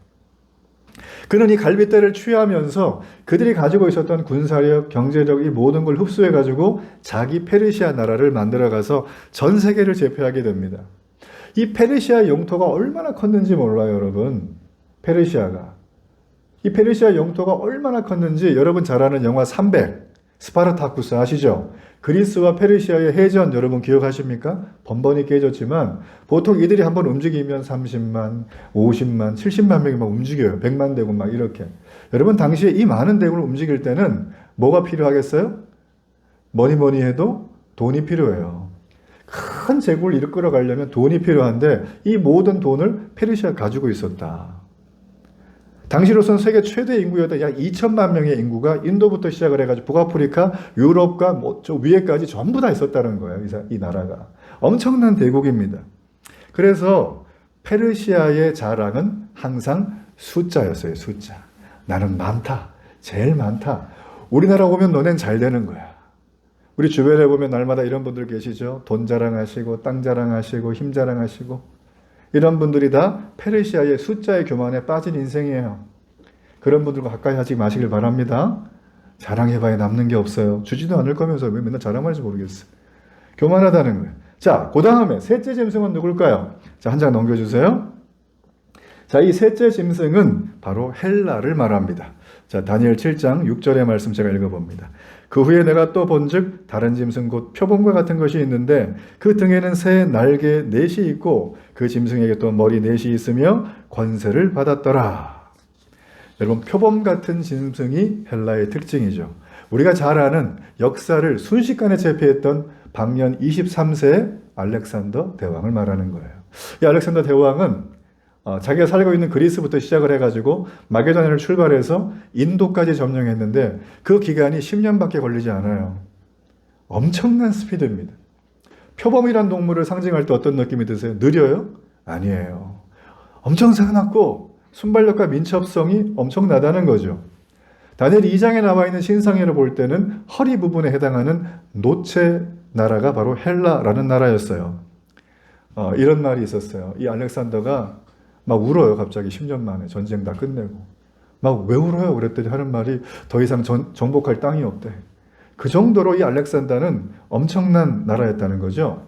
그는 이 갈빗대를 취하면서 그들이 가지고 있었던 군사력, 경제력 이 모든 걸 흡수해가지고 자기 페르시아 나라를 만들어가서 전 세계를 제패하게 됩니다. 이 페르시아 영토가 얼마나 컸는지 몰라요, 여러분. 페르시아가. 이 페르시아 영토가 얼마나 컸는지 여러분 잘 아는 영화 300, 스파르타쿠스 아시죠? 그리스와 페르시아의 해전 여러분 기억하십니까? 번번이 깨졌지만 보통 이들이 한번 움직이면 30만, 50만, 70만 명이 막 움직여요. 100만 대군 막 이렇게. 여러분 당시에 이 많은 대군을 움직일 때는 뭐가 필요하겠어요? 뭐니 해도 돈이 필요해요. 큰 제국을 이끌어 가려면 돈이 필요한데 이 모든 돈을 페르시아가 가지고 있었다. 당시로선 세계 최대 인구였던 약 2천만 명의 인구가 인도부터 시작을 해가지고 북아프리카, 유럽과 저 위에까지 전부 다 있었다는 거예요. 이 나라가. 엄청난 대국입니다. 그래서 페르시아의 자랑은 항상 숫자였어요. 숫자. 나는 많다. 제일 많다. 우리나라 오면 너넨 잘 되는 거야. 우리 주변에 보면 날마다 이런 분들 계시죠. 돈 자랑하시고 땅 자랑하시고 힘 자랑하시고 이런 분들이 다 페르시아의 숫자의 교만에 빠진 인생이에요. 그런 분들과 가까이 하지 마시길 바랍니다. 자랑해봐야 남는 게 없어요. 주지도 않을 거면서 왜 맨날 자랑하는지 모르겠어요. 교만하다는 거예요. 자, 그 다음에 셋째 짐승은 누굴까요? 자, 한 장 넘겨주세요. 자, 이 셋째 짐승은 바로 헬라를 말합니다. 자, 다니엘 7장 6절의 말씀 제가 읽어봅니다. 그 후에 내가 또 본즉 다른 짐승 곧 표범과 같은 것이 있는데 그 등에는 새 날개 넷이 있고 그 짐승에게 또 머리 넷이 있으며 권세를 받았더라. 여러분, 표범 같은 짐승이 헬라의 특징이죠. 우리가 잘 아는 역사를 순식간에 제패했던 방년 23세 알렉산더 대왕을 말하는 거예요. 이 알렉산더 대왕은 자기가 살고 있는 그리스부터 시작을 해가지고 마게도냐를 출발해서 인도까지 점령했는데 그 기간이 10년밖에 걸리지 않아요. 엄청난 스피드입니다. 표범이란 동물을 상징할 때 어떤 느낌이 드세요? 느려요? 아니에요. 엄청 사납고 순발력과 민첩성이 엄청나다는 거죠. 다니엘 2장에 나와 있는 신상회를 볼 때는 허리 부분에 해당하는 노체 나라가 바로 헬라라는 나라였어요. 이런 말이 있었어요. 이 알렉산더가 막 울어요. 갑자기 10년 만에 전쟁 다 끝내고. 막 왜 울어요? 그랬더니 하는 말이 더 이상 정복할 땅이 없대. 그 정도로 이 알렉산더는 엄청난 나라였다는 거죠.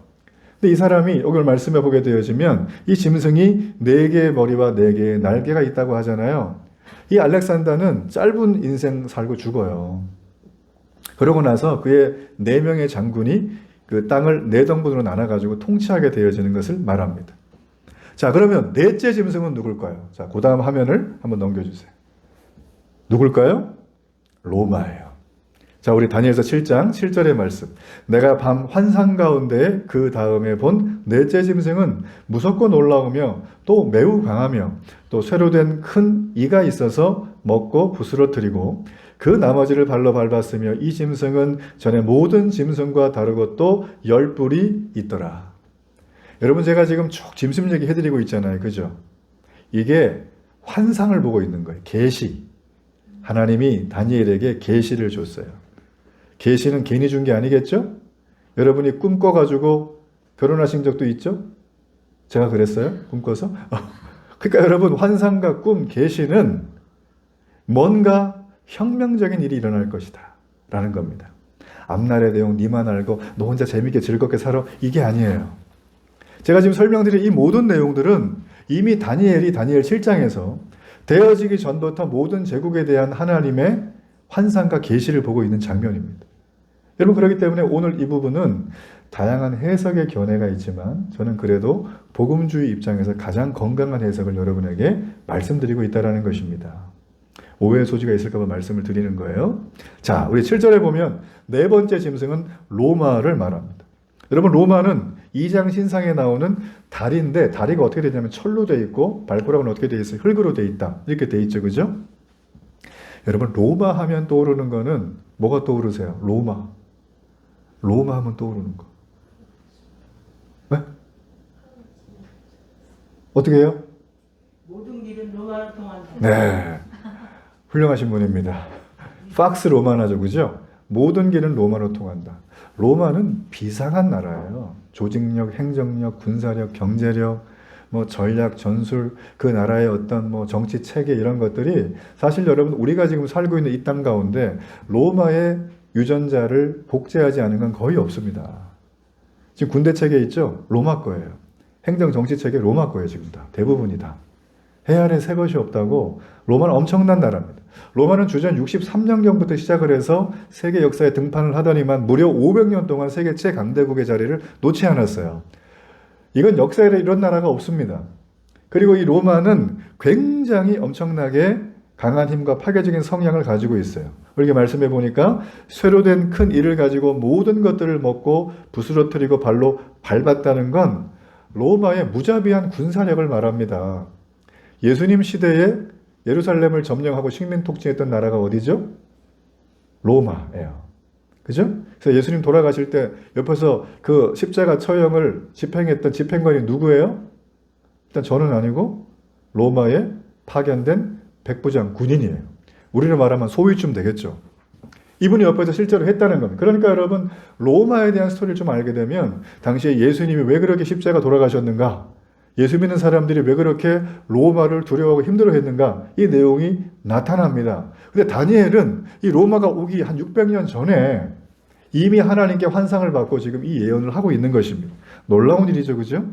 근데 이 사람이 이걸 말씀해 보게 되어지면 이 짐승이 4개의 머리와 4개의 날개가 있다고 하잖아요. 이 알렉산더는 짧은 인생 살고 죽어요. 그러고 나서 그의 4명의 장군이 그 땅을 4등분으로 나눠가지고 통치하게 되어지는 것을 말합니다. 자, 그러면 넷째 짐승은 누굴까요? 자, 그 다음 화면을 한번 넘겨주세요. 누굴까요? 로마예요. 자, 우리 다니엘서 7장 7절의 말씀. 내가 밤 환상 가운데 그 다음에 본 넷째 짐승은 무섭고 놀라우며 또 매우 강하며 또 쇠로 된 큰 이가 있어서 먹고 부스러뜨리고 그 나머지를 발로 밟았으며 이 짐승은 전에 모든 짐승과 다르고 또 10뿔이 있더라. 여러분, 제가 지금 쭉 짐승 얘기 해드리고 있잖아요. 그죠? 이게 환상을 보고 있는 거예요. 계시. 하나님이 다니엘에게 계시를 줬어요. 계시는 괜히 준 게 아니겠죠? 여러분이 꿈꿔가지고 결혼하신 적도 있죠? 제가 그랬어요? 꿈꿔서? 그러니까 여러분, 환상과 꿈, 계시는 뭔가 혁명적인 일이 일어날 것이다 라는 겁니다. 앞날의 내용 니만 알고 너 혼자 재밌게 즐겁게 살아, 이게 아니에요. 제가 지금 설명드린 이 모든 내용들은 이미 다니엘 7장에서 되어지기 전부터 모든 제국에 대한 하나님의 환상과 계시를 보고 있는 장면입니다. 여러분, 그렇기 때문에 오늘 이 부분은 다양한 해석의 견해가 있지만 저는 그래도 복음주의 입장에서 가장 건강한 해석을 여러분에게 말씀드리고 있다는 것입니다. 오해의 소지가 있을까 봐 말씀을 드리는 거예요. 자, 우리 7절에 보면 4번째 짐승은 로마를 말합니다. 여러분, 로마는 2장 신상에 나오는 다리인데 다리가 어떻게 되냐면 철로 되어 있고 발가락은 어떻게 되어 있어요? 흙으로 되어 있다. 이렇게 되어 있죠. 그죠? 여러분, 로마 하면 떠오르는 거는 뭐가 떠오르세요? 로마. 로마 하면 떠오르는 거. 네? 어떻게 해요? 모든 길은 로마로 통한다. 네. 훌륭하신 분입니다. 팍스 로마나죠. 그죠? 모든 길은 로마로 통한다. 로마는 비상한 나라예요. 조직력, 행정력, 군사력, 경제력, 전략, 전술, 그 나라의 어떤 정치 체계 이런 것들이 사실 여러분, 우리가 지금 살고 있는 이 땅 가운데 로마의 유전자를 복제하지 않은 건 거의 없습니다. 지금 군대 체계 있죠? 로마 거예요. 행정 정치 체계 로마 거예요. 지금 다. 대부분이 다. 해 아래 새 것이 없다고. 로마는 엄청난 나라입니다. 로마는 주전 63년경부터 시작을 해서 세계 역사에 등판을 하더니만 무려 500년 동안 세계 최강대국의 자리를 놓지 않았어요. 이건 역사에 이런 나라가 없습니다. 그리고 이 로마는 굉장히 엄청나게 강한 힘과 파괴적인 성향을 가지고 있어요. 이렇게 말씀해 보니까 쇠로 된 큰 이를 가지고 모든 것들을 먹고 부스러뜨리고 발로 밟았다는 건 로마의 무자비한 군사력을 말합니다. 예수님 시대에 예루살렘을 점령하고 식민 통치했던 나라가 어디죠? 로마예요. 그죠? 그래서 예수님 돌아가실 때 옆에서 그 십자가 처형을 집행했던 집행관이 누구예요? 일단 저는 아니고 로마에 파견된 백부장 군인이에요. 우리로 말하면 소위쯤 되겠죠. 이분이 옆에서 실제로 했다는 겁니다. 그러니까 여러분, 로마에 대한 스토리를 좀 알게 되면 당시에 예수님이 왜 그렇게 십자가 돌아가셨는가, 예수 믿는 사람들이 왜 그렇게 로마를 두려워하고 힘들어했는가, 이 내용이 나타납니다. 근데 다니엘은 이 로마가 오기 한 600년 전에 이미 하나님께 환상을 받고 지금 이 예언을 하고 있는 것입니다. 놀라운 일이죠. 그죠?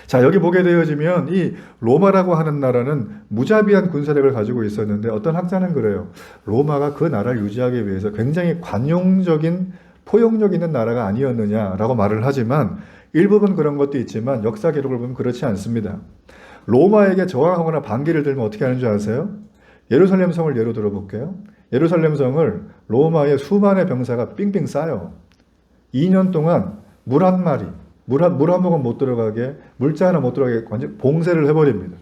자, 여기 보게 되어지면 이 로마라고 하는 나라는 무자비한 군사력을 가지고 있었는데 어떤 학자는 그래요. 로마가 그 나라를 유지하기 위해서 굉장히 관용적인 포용력 있는 나라가 아니었느냐라고 말을 하지만 일부분 그런 것도 있지만 역사 기록을 보면 그렇지 않습니다. 로마에게 저항하거나 반기를 들면 어떻게 하는 줄 아세요? 예루살렘 성을 예로 들어볼게요. 예루살렘 성을 로마의 수만의 병사가 삥삥 싸요. 2년 동안 물 한 마리, 물 한 모금 못 들어가게, 물자 하나 못 들어가게 완전 봉쇄를 해버립니다.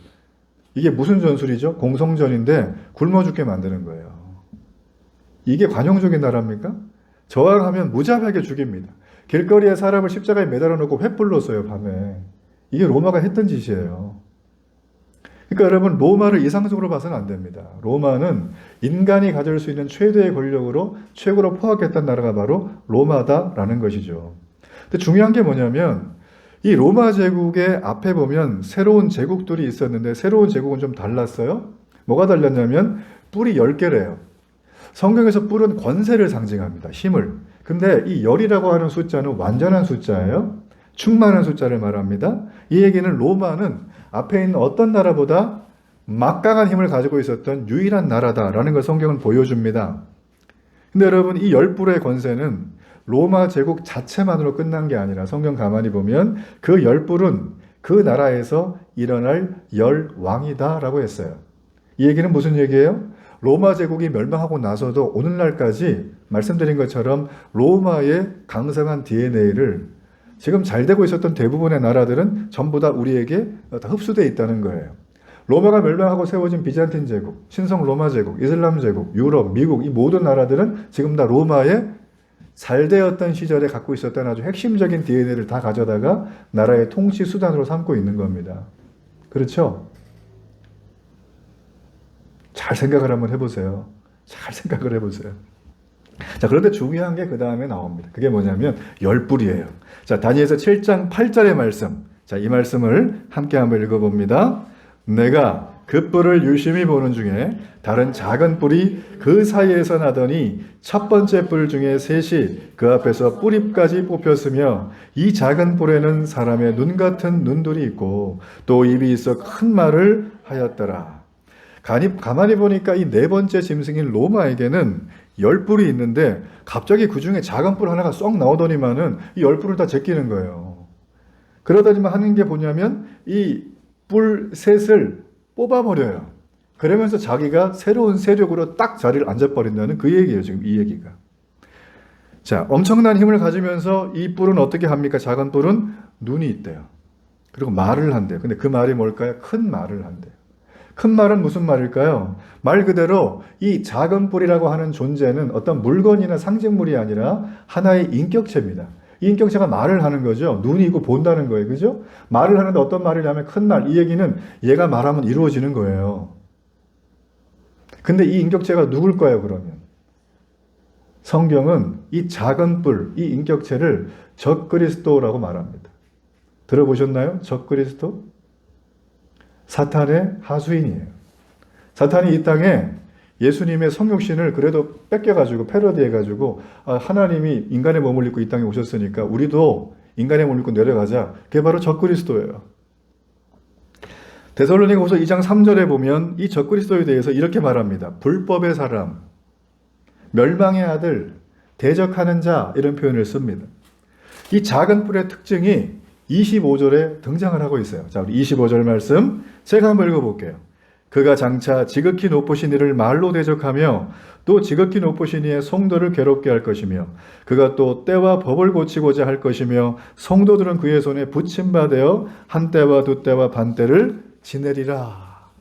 이게 무슨 전술이죠? 공성전인데 굶어 죽게 만드는 거예요. 이게 관용적인 나라입니까? 저항하면 무자비하게 죽입니다. 길거리에 사람을 십자가에 매달아 놓고 횃불로 쏘요, 밤에. 이게 로마가 했던 짓이에요. 그러니까 여러분, 로마를 이상적으로 봐서는 안 됩니다. 로마는 인간이 가질 수 있는 최대의 권력으로 최고로 포악했던 나라가 바로 로마다라는 것이죠. 근데 중요한 게 뭐냐면 이 로마 제국의 앞에 보면 새로운 제국들이 있었는데 새로운 제국은 좀 달랐어요. 뭐가 달랐냐면 뿔이 10개래요. 성경에서 뿔은 권세를 상징합니다. 힘을. 근데 이 열이라고 하는 숫자는 완전한 숫자예요. 충만한 숫자를 말합니다. 이 얘기는 로마는 앞에 있는 어떤 나라보다 막강한 힘을 가지고 있었던 유일한 나라다라는 걸 성경은 보여줍니다. 근데 여러분, 이 10뿔의 권세는 로마 제국 자체만으로 끝난 게 아니라 성경 가만히 보면 그 10뿔은 그 나라에서 일어날 열왕이다라고 했어요. 이 얘기는 무슨 얘기예요? 로마 제국이 멸망하고 나서도 오늘날까지 말씀드린 것처럼 로마의 강성한 DNA를 지금 잘 되고 있었던 대부분의 나라들은 전부 다 우리에게 다 흡수되어 있다는 거예요. 로마가 멸망하고 세워진 비잔틴 제국, 신성 로마 제국, 이슬람 제국, 유럽, 미국 이 모든 나라들은 지금 다 로마의 잘 되었던 시절에 갖고 있었던 아주 핵심적인 DNA를 다 가져다가 나라의 통치 수단으로 삼고 있는 겁니다. 그렇죠? 잘 생각을 한번 해보세요. 잘 생각을 해보세요. 자, 그런데 중요한 게 그 다음에 나옵니다. 그게 뭐냐면 10뿔이에요. 자, 다니엘서 7장 8절의 말씀. 자, 이 말씀을 함께 한번 읽어봅니다. 내가 그 뿔을 유심히 보는 중에 다른 작은 뿔이 그 사이에서 나더니 첫 번째 뿔 중에 셋이 그 앞에서 뿔잎까지 뽑혔으며 이 작은 뿔에는 사람의 눈 같은 눈들이 있고 또 입이 있어 큰 말을 하였더라. 가만히 보니까 이 네 번째 짐승인 로마에게는 10뿔이 있는데 갑자기 그 중에 작은 뿔 하나가 쏙 나오더니만은 이 10뿔을 다 제끼는 거예요. 그러더니만 하는 게 뭐냐면 이 뿔 셋을 뽑아버려요. 그러면서 자기가 새로운 세력으로 딱 자리를 앉아버린다는 그 얘기예요. 지금 이 얘기가. 자, 엄청난 힘을 가지면서 이 뿔은 어떻게 합니까? 작은 뿔은 눈이 있대요. 그리고 말을 한대요. 근데 그 말이 뭘까요? 큰 말을 한대요. 큰 말은 무슨 말일까요? 말 그대로 이 작은 뿔이라고 하는 존재는 어떤 물건이나 상징물이 아니라 하나의 인격체입니다. 이 인격체가 말을 하는 거죠. 눈이 있고 본다는 거예요. 그죠? 말을 하는데 어떤 말이냐면 큰 말. 이 얘기는 얘가 말하면 이루어지는 거예요. 근데 이 인격체가 누굴까요, 그러면? 성경은 이 작은 뿔, 이 인격체를 적그리스도라고 말합니다. 들어보셨나요? 적그리스도? 사탄의 하수인이에요. 사탄이 이 땅에 예수님의 성육신을 그래도 뺏겨가지고 패러디해가지고 하나님이 인간의 몸을 입고 이 땅에 오셨으니까 우리도 인간의 몸을 입고 내려가자. 그게 바로 적그리스도예요. 데살로니가후서 2장 3절에 보면 이 적그리스도에 대해서 이렇게 말합니다. 불법의 사람, 멸망의 아들, 대적하는 자 이런 표현을 씁니다. 이 작은 뿔의 특징이 25절에 등장을 하고 있어요. 자, 우리 25절 말씀 제가 한번 읽어볼게요. 그가 장차 지극히 높으신 이를 말로 대적하며 또 지극히 높으신 이의 성도를 괴롭게 할 것이며 그가 또 때와 법을 고치고자 할 것이며 성도들은 그의 손에 붙임받아 한 때와 두 때와 반 때를 지내리라.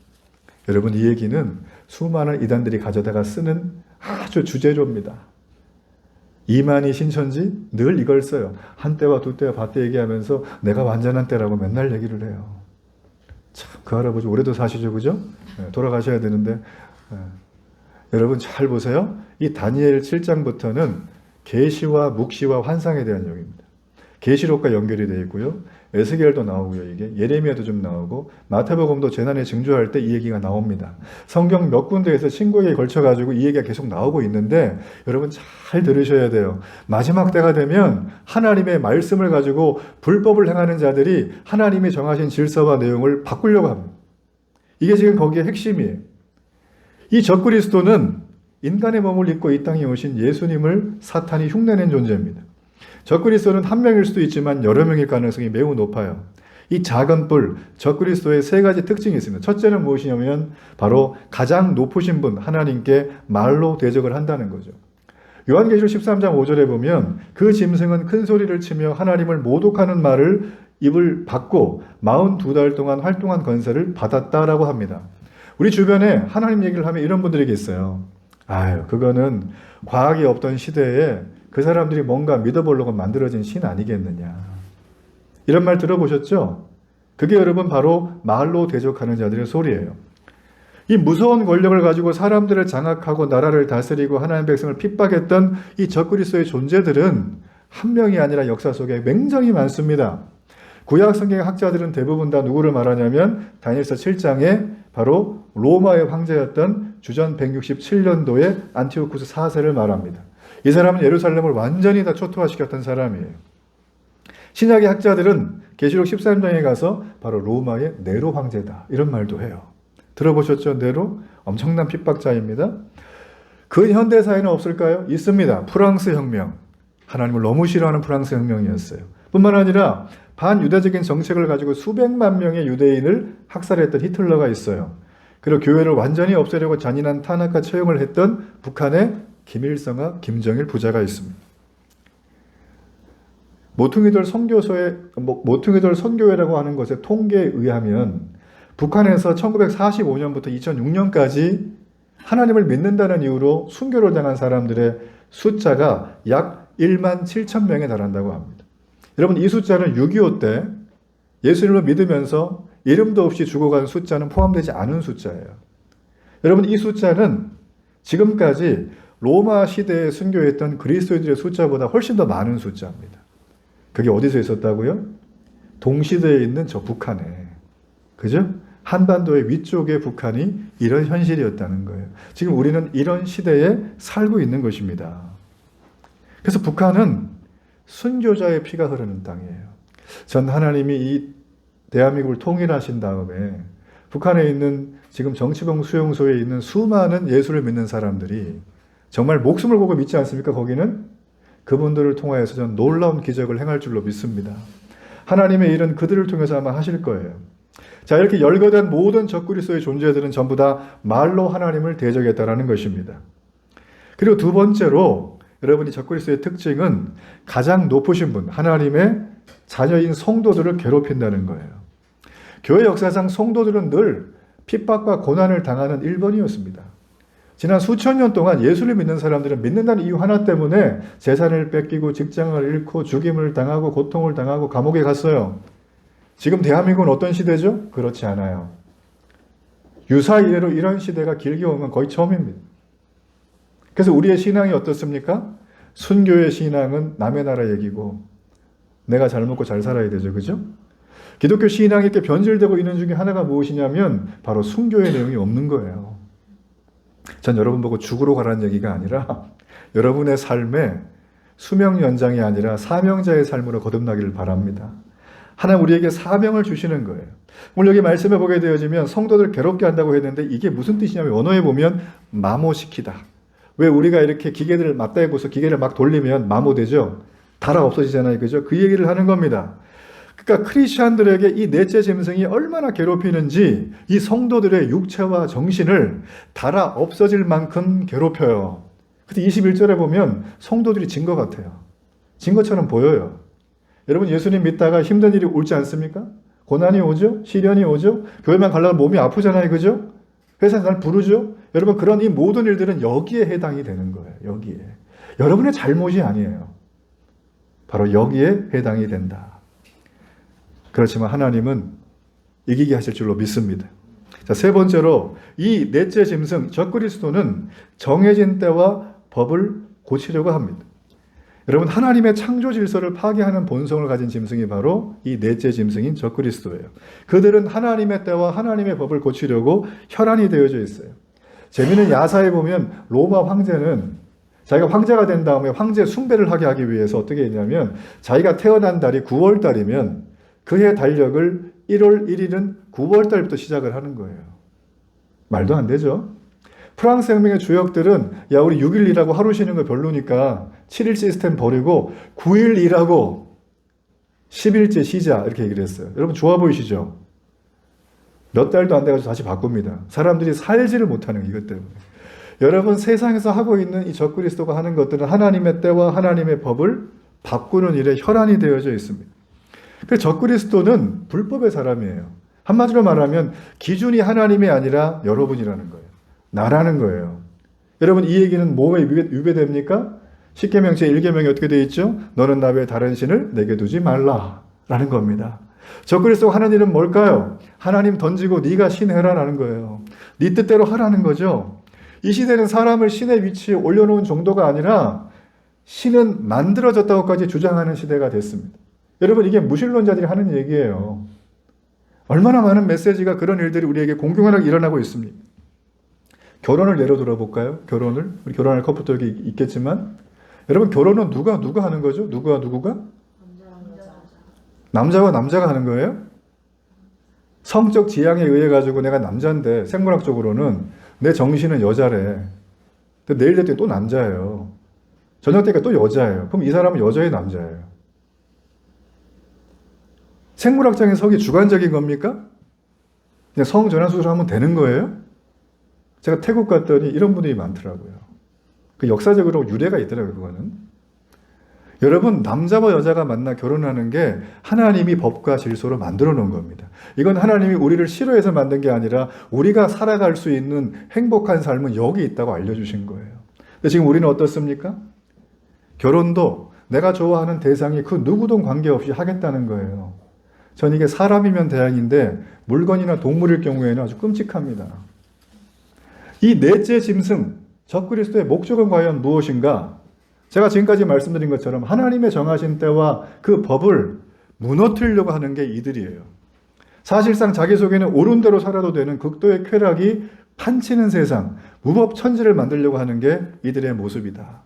여러분, 이 얘기는 수많은 이단들이 가져다가 쓰는 아주 주제조입니다. 이만희 신천지 늘 이걸 써요. 한 때와 두 때와 반 때 얘기하면서 내가 완전한 때라고 맨날 얘기를 해요. 참, 그 할아버지 올해도 사시죠, 그죠? 네, 돌아가셔야 되는데. 네. 여러분 잘 보세요. 이 다니엘 7장부터는 계시와 묵시와 환상에 대한 내용입니다. 계시록과 연결이 되어 있고요. 에스겔도 나오고요. 이게 예레미야도 좀 나오고 마태복음도 재난에 징조할 때 이 얘기가 나옵니다. 성경 몇 군데에서 신구약에 걸쳐 가지고 이 얘기가 계속 나오고 있는데 여러분 잘 들으셔야 돼요. 마지막 때가 되면 하나님의 말씀을 가지고 불법을 행하는 자들이 하나님이 정하신 질서와 내용을 바꾸려고 합니다. 이게 지금 거기에 핵심이에요. 이 적그리스도는 인간의 몸을 입고 이 땅에 오신 예수님을 사탄이 흉내낸 존재입니다. 적그리스도는 한 명일 수도 있지만 여러 명일 가능성이 매우 높아요. 이 작은 뿔, 적그리스도의 세 가지 특징이 있습니다. 첫째는 무엇이냐면 바로 가장 높으신 분 하나님께 말로 대적을 한다는 거죠. 요한계시록 13장 5절에 보면 그 짐승은 큰 소리를 치며 하나님을 모독하는 말을 입을 받고 42달 동안 활동한 권세를 받았다라고 합니다. 우리 주변에 하나님 얘기를 하면 이런 분들이 있어요. 아유, 그거는 과학이 없던 시대에 그 사람들이 뭔가 믿어보려고 만들어진 신 아니겠느냐. 이런 말 들어보셨죠? 그게 여러분 바로 말로 대적하는 자들의 소리예요. 이 무서운 권력을 가지고 사람들을 장악하고 나라를 다스리고 하나님의 백성을 핍박했던 이 적그리스도의 존재들은 한 명이 아니라 역사 속에 굉장히 많습니다. 구약 성경의 학자들은 대부분 다 누구를 말하냐면 다니엘서 7장에 바로 로마의 황제였던 주전 167년도에 안티오쿠스 4세를 말합니다. 이 사람은 예루살렘을 완전히 다 초토화시켰던 사람이에요. 신약의 학자들은 계시록 13장에 가서 바로 로마의 네로 황제다 이런 말도 해요. 들어보셨죠? 네로? 엄청난 핍박자입니다. 그 현대사에는 없을까요? 있습니다. 프랑스 혁명. 하나님을 너무 싫어하는 프랑스 혁명이었어요. 뿐만 아니라 반유다적인 정책을 가지고 수백만 명의 유대인을 학살했던 히틀러가 있어요. 그리고 교회를 완전히 없애려고 잔인한 탄압과 처형을 했던 북한의 김일성과 김정일 부자가 있습니다. 모퉁이돌 선교회라고 하는 것의 통계에 의하면 북한에서 1945년부터 2006년까지 하나님을 믿는다는 이유로 순교를 당한 사람들의 숫자가 약 1만 7천 명에 달한다고 합니다. 여러분 이 숫자는 6.25 때 예수님을 믿으면서 이름도 없이 죽어간 숫자는 포함되지 않은 숫자예요. 여러분 이 숫자는 지금까지 로마 시대에 순교했던 그리스도인들의 숫자보다 훨씬 더 많은 숫자입니다. 그게 어디서 있었다고요? 동시대에 있는 저 북한에. 그죠? 한반도의 위쪽의 북한이 이런 현실이었다는 거예요. 지금 우리는 이런 시대에 살고 있는 것입니다. 그래서 북한은 순교자의 피가 흐르는 땅이에요. 전 하나님이 이 대한민국을 통일하신 다음에 북한에 있는 지금 정치범 수용소에 있는 수많은 예수를 믿는 사람들이 정말 목숨을 걸고 믿지 않습니까? 거기는 그분들을 통하여서 전 놀라운 기적을 행할 줄로 믿습니다. 하나님의 일은 그들을 통해서 아마 하실 거예요. 자, 이렇게 열거된 모든 적그리스도의 존재들은 전부 다 말로 하나님을 대적했다라는 것입니다. 그리고 두 번째로 여러분이 적그리스도의 특징은 가장 높으신 분, 하나님의 자녀인 성도들을 괴롭힌다는 거예요. 교회 역사상 성도들은 늘 핍박과 고난을 당하는 일본이었습니다. 지난 수천 년 동안 예수를 믿는 사람들은 믿는다는 이유 하나 때문에 재산을 뺏기고 직장을 잃고 죽임을 당하고 고통을 당하고 감옥에 갔어요. 지금 대한민국은 어떤 시대죠? 그렇지 않아요. 유사이래로 이런 시대가 길게 오면 거의 처음입니다. 그래서 우리의 신앙이 어떻습니까? 순교의 신앙은 남의 나라 얘기고 내가 잘 먹고 잘 살아야 되죠. 그죠? 기독교 신앙이 이렇게 변질되고 있는 중에 하나가 무엇이냐면 바로 순교의 내용이 없는 거예요. 전 여러분 보고 죽으러 가라는 얘기가 아니라 여러분의 삶에 수명 연장이 아니라 사명자의 삶으로 거듭나기를 바랍니다. 하나님 우리에게 사명을 주시는 거예요. 오늘 여기 말씀해 보게 되어지면 성도들 괴롭게 한다고 했는데 이게 무슨 뜻이냐면 언어에 보면 마모시키다. 왜 우리가 이렇게 기계들을 맞대고서 기계를 막 돌리면 마모되죠? 달아 없어지잖아요. 그죠? 그 얘기를 하는 겁니다. 그러니까 크리스찬들에게 이 넷째 짐승이 얼마나 괴롭히는지 이 성도들의 육체와 정신을 달아 없어질 만큼 괴롭혀요. 그래서 21절에 보면 성도들이 진 것 같아요. 진 것처럼 보여요. 여러분 예수님 믿다가 힘든 일이 올지 않습니까? 고난이 오죠? 시련이 오죠? 교회만 가려면 몸이 아프잖아요. 그죠? 그래서 날 부르죠? 여러분 그런 이 모든 일들은 여기에 해당이 되는 거예요. 여기에. 여러분의 잘못이 아니에요. 바로 여기에 해당이 된다. 그렇지만 하나님은 이기게 하실 줄로 믿습니다. 자, 세 번째로 이 넷째 짐승 적그리스도는 정해진 때와 법을 고치려고 합니다. 여러분, 하나님의 창조 질서를 파괴하는 본성을 가진 짐승이 바로 이 넷째 짐승인 적그리스도예요. 그들은 하나님의 때와 하나님의 법을 고치려고 혈안이 되어져 있어요. 재미있는 야사에 보면 로마 황제는 자기가 황제가 된 다음에 황제 숭배를 하게 하기 위해서 어떻게 했냐면 자기가 태어난 달이 9월 달이면 그해 달력을 1월 1일은 9월 달부터 시작을 하는 거예요. 말도 안 되죠. 프랑스 혁명의 주역들은 야, 우리 6일 일하고 하루 쉬는 거 별로니까 7일 시스템 버리고 9일 일하고 10일째 쉬자 이렇게 얘기를 했어요. 여러분 좋아 보이시죠? 몇 달도 안 돼가지고 다시 바꿉니다. 사람들이 살지를 못하는 이것 때문에. 여러분, 세상에서 하고 있는 이 적그리스도가 하는 것들은 하나님의 때와 하나님의 법을 바꾸는 일에 혈안이 되어져 있습니다. 그래서 적그리스도는 불법의 사람이에요. 한마디로 말하면 기준이 하나님이 아니라 여러분이라는 거예요. 나라는 거예요. 여러분, 이 얘기는 뭐에 위배됩니까? 십계명 제1계명이 어떻게 되어 있죠? 너는 나 외에 다른 신을 내게 두지 말라라는 겁니다. 적그리스도가 하는 일은 뭘까요? 하나님 던지고 네가 신해라라는 거예요. 네 뜻대로 하라는 거죠. 이 시대는 사람을 신의 위치에 올려놓은 정도가 아니라 신은 만들어졌다고까지 주장하는 시대가 됐습니다. 여러분, 이게 무신론자들이 하는 얘기예요. 얼마나 많은 메시지가 그런 일들이 우리에게 공공연하게 일어나고 있습니다. 결혼을 예로 들어볼까요? 결혼을. 우리 결혼할 커플도 여기 있겠지만 여러분, 결혼은 누가 하는 거죠? 누구가? 남자와 남자가 하는 거예요? 성적 지향에 의해 가지고 내가 남자인데 생물학적으로는 내 정신은 여자래. 근데 내일 됐더니 또 남자예요. 저녁 때니까 또 여자예요. 그럼 이 사람은 여자의 남자예요. 생물학적인 성이 주관적인 겁니까? 그냥 성전환수술 하면 되는 거예요? 제가 태국 갔더니 이런 분들이 많더라고요. 그 역사적으로 유래가 있더라고요, 그거는. 여러분, 남자와 여자가 만나 결혼하는 게 하나님이 법과 질서로 만들어 놓은 겁니다. 이건 하나님이 우리를 싫어해서 만든 게 아니라 우리가 살아갈 수 있는 행복한 삶은 여기 있다고 알려주신 거예요. 근데 지금 우리는 어떻습니까? 결혼도 내가 좋아하는 대상이 그 누구든 관계없이 하겠다는 거예요. 전 이게 사람이면 다행인데 물건이나 동물일 경우에는 아주 끔찍합니다. 이 넷째 짐승, 적그리스도의 목적은 과연 무엇인가? 제가 지금까지 말씀드린 것처럼 하나님의 정하신 때와 그 법을 무너뜨리려고 하는 게 이들이에요. 사실상 자기 속에는 옳은 대로 살아도 되는 극도의 쾌락이 판치는 세상, 무법천지를 만들려고 하는 게 이들의 모습이다.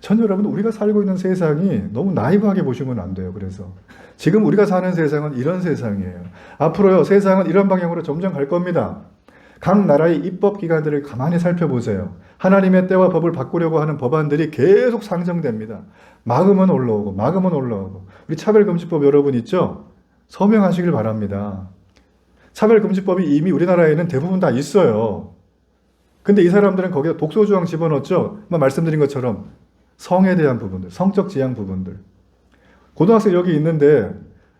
전 여러분, 우리가 살고 있는 세상이 너무 나이브하게 보시면 안 돼요. 그래서 지금 우리가 사는 세상은 이런 세상이에요. 앞으로요, 세상은 이런 방향으로 점점 갈 겁니다. 각 나라의 입법기관들을 가만히 살펴보세요. 하나님의 때와 법을 바꾸려고 하는 법안들이 계속 상정됩니다. 막으면 올라오고. 우리 차별금지법 여러분 있죠? 서명하시길 바랍니다. 차별금지법이 이미 우리나라에는 대부분 다 있어요. 근데 이 사람들은 거기다 독소조항 집어넣었죠? 말씀드린 것처럼 성에 대한 부분들, 성적 지향 부분들. 고등학생 여기 있는데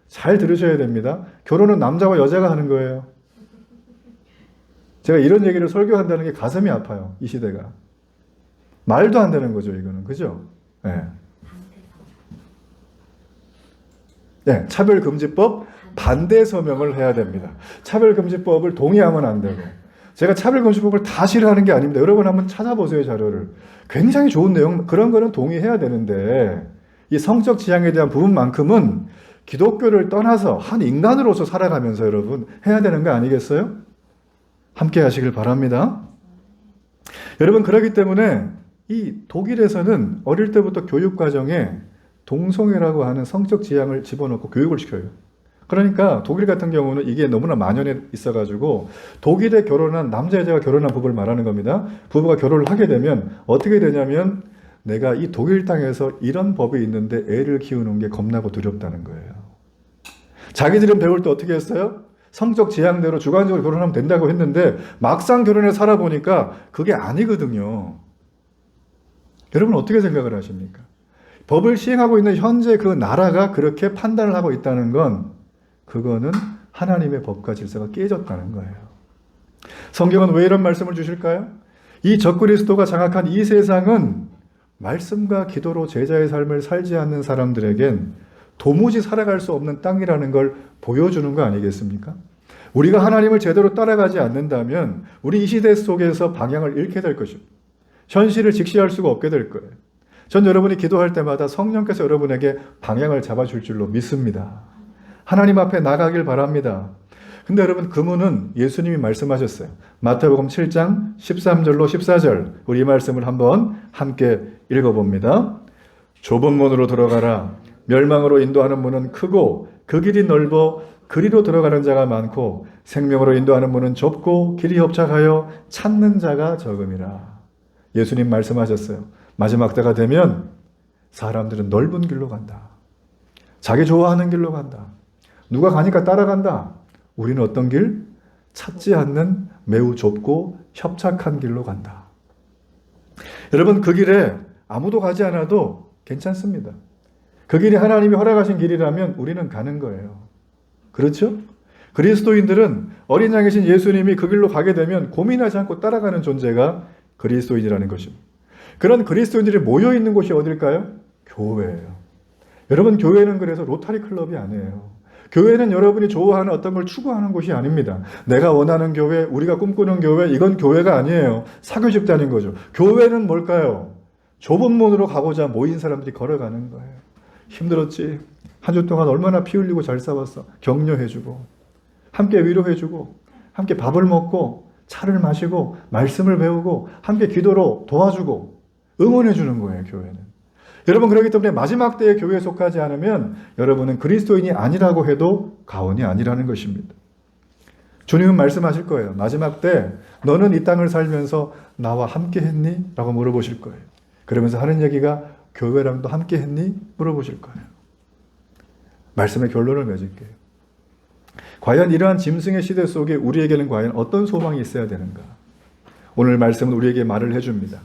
잘 들으셔야 됩니다. 결혼은 남자와 여자가 하는 거예요. 제가 이런 얘기를 설교한다는 게 가슴이 아파요. 이 시대가. 말도 안 되는 거죠, 이거는. 그죠? 네. 네, 차별금지법 반대 서명을 해야 됩니다. 차별금지법을 동의하면 안 되고. 제가 차별금지법을 다 싫어하는 게 아닙니다. 여러분 한번 찾아보세요, 자료를. 굉장히 좋은 내용, 그런 거는 동의해야 되는데 이 성적 지향에 대한 부분만큼은 기독교를 떠나서 한 인간으로서 살아가면서 여러분 해야 되는 거 아니겠어요? 함께 하시길 바랍니다. 여러분, 그렇기 때문에 이 독일에서는 어릴 때부터 교육과정에 동성애라고 하는 성적 지향을 집어넣고 교육을 시켜요. 그러니까 독일 같은 경우는 이게 너무나 만연해 있어가지고 독일에 결혼한 남자 여자가 결혼한 부부를 말하는 겁니다. 부부가 결혼을 하게 되면 어떻게 되냐면 내가 이 독일 땅에서 이런 법이 있는데 애를 키우는 게 겁나고 두렵다는 거예요. 자기들은 배울 때 어떻게 했어요? 성적 지향대로 주관적으로 결혼하면 된다고 했는데 막상 결혼해 살아보니까 그게 아니거든요. 여러분 어떻게 생각을 하십니까? 법을 시행하고 있는 현재 그 나라가 그렇게 판단을 하고 있다는 건 그거는 하나님의 법과 질서가 깨졌다는 거예요. 성경은 왜 이런 말씀을 주실까요? 이 적그리스도가 장악한 이 세상은 말씀과 기도로 제자의 삶을 살지 않는 사람들에겐 도무지 살아갈 수 없는 땅이라는 걸 보여주는 거 아니겠습니까? 우리가 하나님을 제대로 따라가지 않는다면 우리 이 시대 속에서 방향을 잃게 될 것입니다. 현실을 직시할 수가 없게 될 거예요. 전 여러분이 기도할 때마다 성령께서 여러분에게 방향을 잡아줄 줄로 믿습니다. 하나님 앞에 나가길 바랍니다. 근데 여러분, 그 문은 예수님이 말씀하셨어요. 마태복음 7장 13절로 14절. 우리 이 말씀을 한번 함께 읽어봅니다. 좁은 문으로 들어가라. 멸망으로 인도하는 문은 크고 그 길이 넓어 그리로 들어가는 자가 많고 생명으로 인도하는 문은 좁고 길이 협착하여 찾는 자가 적음이라. 예수님 말씀하셨어요. 마지막 때가 되면 사람들은 넓은 길로 간다. 자기 좋아하는 길로 간다. 누가 가니까 따라간다. 우리는 어떤 길? 찾지 않는 매우 좁고 협착한 길로 간다. 여러분, 그 길에 아무도 가지 않아도 괜찮습니다. 그 길이 하나님이 허락하신 길이라면 우리는 가는 거예요. 그렇죠? 그리스도인들은 어린 양이신 예수님이 그 길로 가게 되면 고민하지 않고 따라가는 존재가 그리스도인이라는 것입니다. 그런 그리스도인들이 모여 있는 곳이 어딜까요? 교회예요. 여러분, 교회는 그래서 로타리 클럽이 아니에요. 교회는 여러분이 좋아하는 어떤 걸 추구하는 곳이 아닙니다. 내가 원하는 교회, 우리가 꿈꾸는 교회, 이건 교회가 아니에요. 사교 집단인 거죠. 교회는 뭘까요? 좁은 문으로 가고자 모인 사람들이 걸어가는 거예요. 힘들었지? 한 주 동안 얼마나 피 흘리고 잘 싸웠어. 격려해주고, 함께 위로해주고, 함께 밥을 먹고, 차를 마시고, 말씀을 배우고, 함께 기도로 도와주고, 응원해주는 거예요, 교회는. 여러분, 그렇기 때문에 마지막 때의 교회에 속하지 않으면 여러분은 그리스도인이 아니라고 해도 과언이 아니라는 것입니다. 주님은 말씀하실 거예요. 마지막 때 너는 이 땅을 살면서 나와 함께 했니? 라고 물어보실 거예요. 그러면서 하는 얘기가 교회랑도 함께 했니? 물어보실 거예요. 말씀의 결론을 맺을게요. 과연 이러한 짐승의 시대 속에 우리에게는 과연 어떤 소망이 있어야 되는가? 오늘 말씀은 우리에게 말을 해줍니다.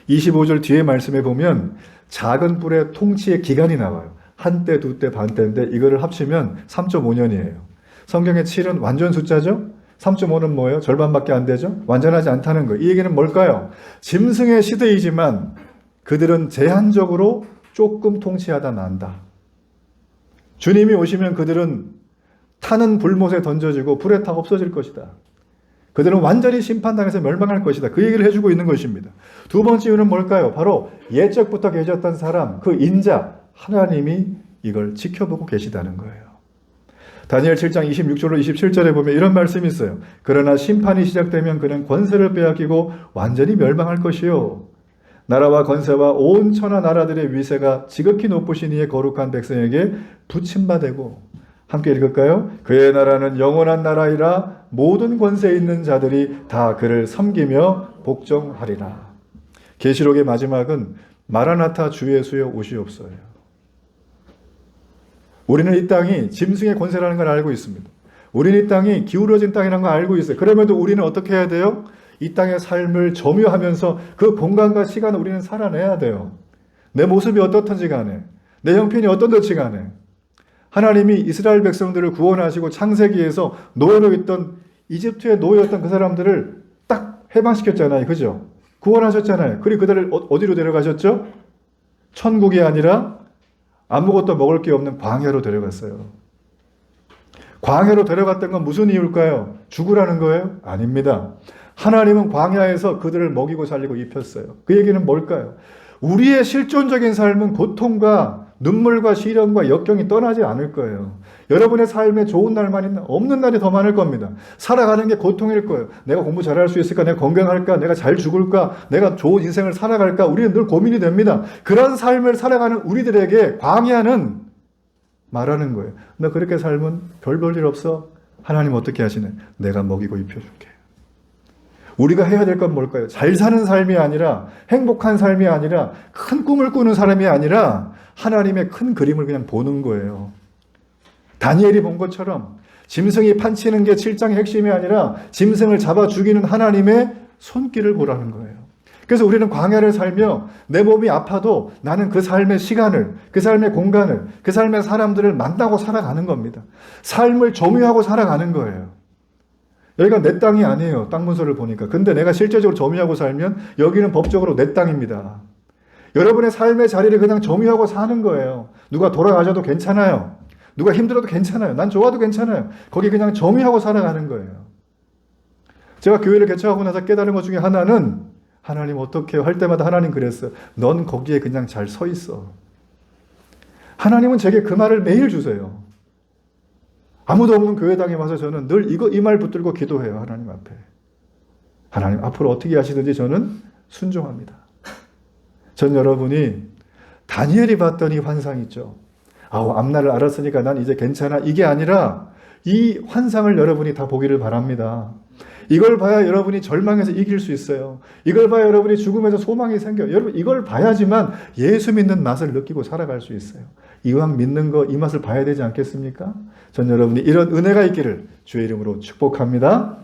25절 뒤에 말씀에 보면 작은 뿔의 통치의 기간이 나와요. 한때, 두때, 반때인데 이거를 합치면 3.5년이에요. 성경의 7은 완전 숫자죠? 3.5는 뭐예요? 절반밖에 안 되죠? 완전하지 않다는 거예요. 이 얘기는 뭘까요? 짐승의 시대이지만 그들은 제한적으로 조금 통치하다 난다. 주님이 오시면 그들은 타는 불못에 던져지고 불에 타 없어질 것이다. 그들은 완전히 심판당해서 멸망할 것이다. 그 얘기를 해주고 있는 것입니다. 두 번째 이유는 뭘까요? 바로 예적부터 계셨던 사람, 그 인자, 하나님이 이걸 지켜보고 계시다는 거예요. 다니엘 7장 26절로 27절에 보면 이런 말씀이 있어요. 그러나 심판이 시작되면 그는 권세를 빼앗기고 완전히 멸망할 것이요. 나라와 권세와 온 천하 나라들의 위세가 지극히 높으신 이의 거룩한 백성에게 붙임바되고, 함께 읽을까요? 그의 나라는 영원한 나라이라 모든 권세 있는 자들이 다 그를 섬기며 복종하리라. 계시록의 마지막은 마라나타 주 예수여 오시옵소요. 우리는 이 땅이 짐승의 권세라는 걸 알고 있습니다. 우리는 이 땅이 기울어진 땅이라는 걸 알고 있어요. 그럼에도 우리는 어떻게 해야 돼요? 이 땅의 삶을 점유하면서 그 공간과 시간을 우리는 살아내야 돼요. 내 모습이 어떻든지 간에, 내 형편이 어떤지 간에, 하나님이 이스라엘 백성들을 구원하시고 창세기에서 노예로 있던 이집트에 노예였던 그 사람들을 딱 해방시켰잖아요. 그죠? 구원하셨잖아요. 그리고 그들을 어디로 데려가셨죠? 천국이 아니라 아무것도 먹을 게 없는 광야로 데려갔어요. 광야로 데려갔던 건 무슨 이유일까요? 죽으라는 거예요? 아닙니다. 하나님은 광야에서 그들을 먹이고 살리고 입혔어요. 그 얘기는 뭘까요? 우리의 실존적인 삶은 고통과 눈물과 시련과 역경이 떠나지 않을 거예요. 여러분의 삶에 좋은 날만 있나? 없는 날이 더 많을 겁니다. 살아가는 게 고통일 거예요. 내가 공부 잘할 수 있을까? 내가 건강할까? 내가 잘 죽을까? 내가 좋은 인생을 살아갈까? 우리는 늘 고민이 됩니다. 그런 삶을 살아가는 우리들에게 광야는 말하는 거예요. 너 그렇게 살면 별 볼 일 없어? 하나님 어떻게 하시네? 내가 먹이고 입혀줄게. 우리가 해야 될 건 뭘까요? 잘 사는 삶이 아니라, 행복한 삶이 아니라, 큰 꿈을 꾸는 사람이 아니라 하나님의 큰 그림을 그냥 보는 거예요. 다니엘이 본 것처럼 짐승이 판치는 게 7장의 핵심이 아니라 짐승을 잡아 죽이는 하나님의 손길을 보라는 거예요. 그래서 우리는 광야를 살며 내 몸이 아파도 나는 그 삶의 시간을, 그 삶의 공간을, 그 삶의 사람들을 만나고 살아가는 겁니다. 삶을 점유하고 살아가는 거예요. 여기가 내 땅이 아니에요. 땅 문서를 보니까. 근데 내가 실제적으로 점유하고 살면 여기는 법적으로 내 땅입니다. 여러분의 삶의 자리를 그냥 점유하고 사는 거예요. 누가 돌아가셔도 괜찮아요. 누가 힘들어도 괜찮아요. 난 좋아도 괜찮아요. 거기 그냥 점유하고 살아가는 거예요. 제가 교회를 개척하고 나서 깨달은 것 중에 하나는 하나님 어떻게 할 때마다 하나님 그랬어요. 넌 거기에 그냥 잘 서 있어. 하나님은 제게 그 말을 매일 주세요. 아무도 없는 교회당에 와서 저는 늘 이 말 붙들고 기도해요. 하나님 앞에. 하나님 앞으로 어떻게 하시든지 저는 순종합니다. 전 여러분이 다니엘이 봤던 이 환상 있죠. 앞날을 알았으니까 난 이제 괜찮아. 이게 아니라 이 환상을 여러분이 다 보기를 바랍니다. 이걸 봐야 여러분이 절망에서 이길 수 있어요. 이걸 봐야 여러분이 죽음에서 소망이 생겨요. 여러분 이걸 봐야지만 예수 믿는 맛을 느끼고 살아갈 수 있어요. 이왕 믿는 거 이 맛을 봐야 되지 않겠습니까? 전 여러분이 이런 은혜가 있기를 주의 이름으로 축복합니다.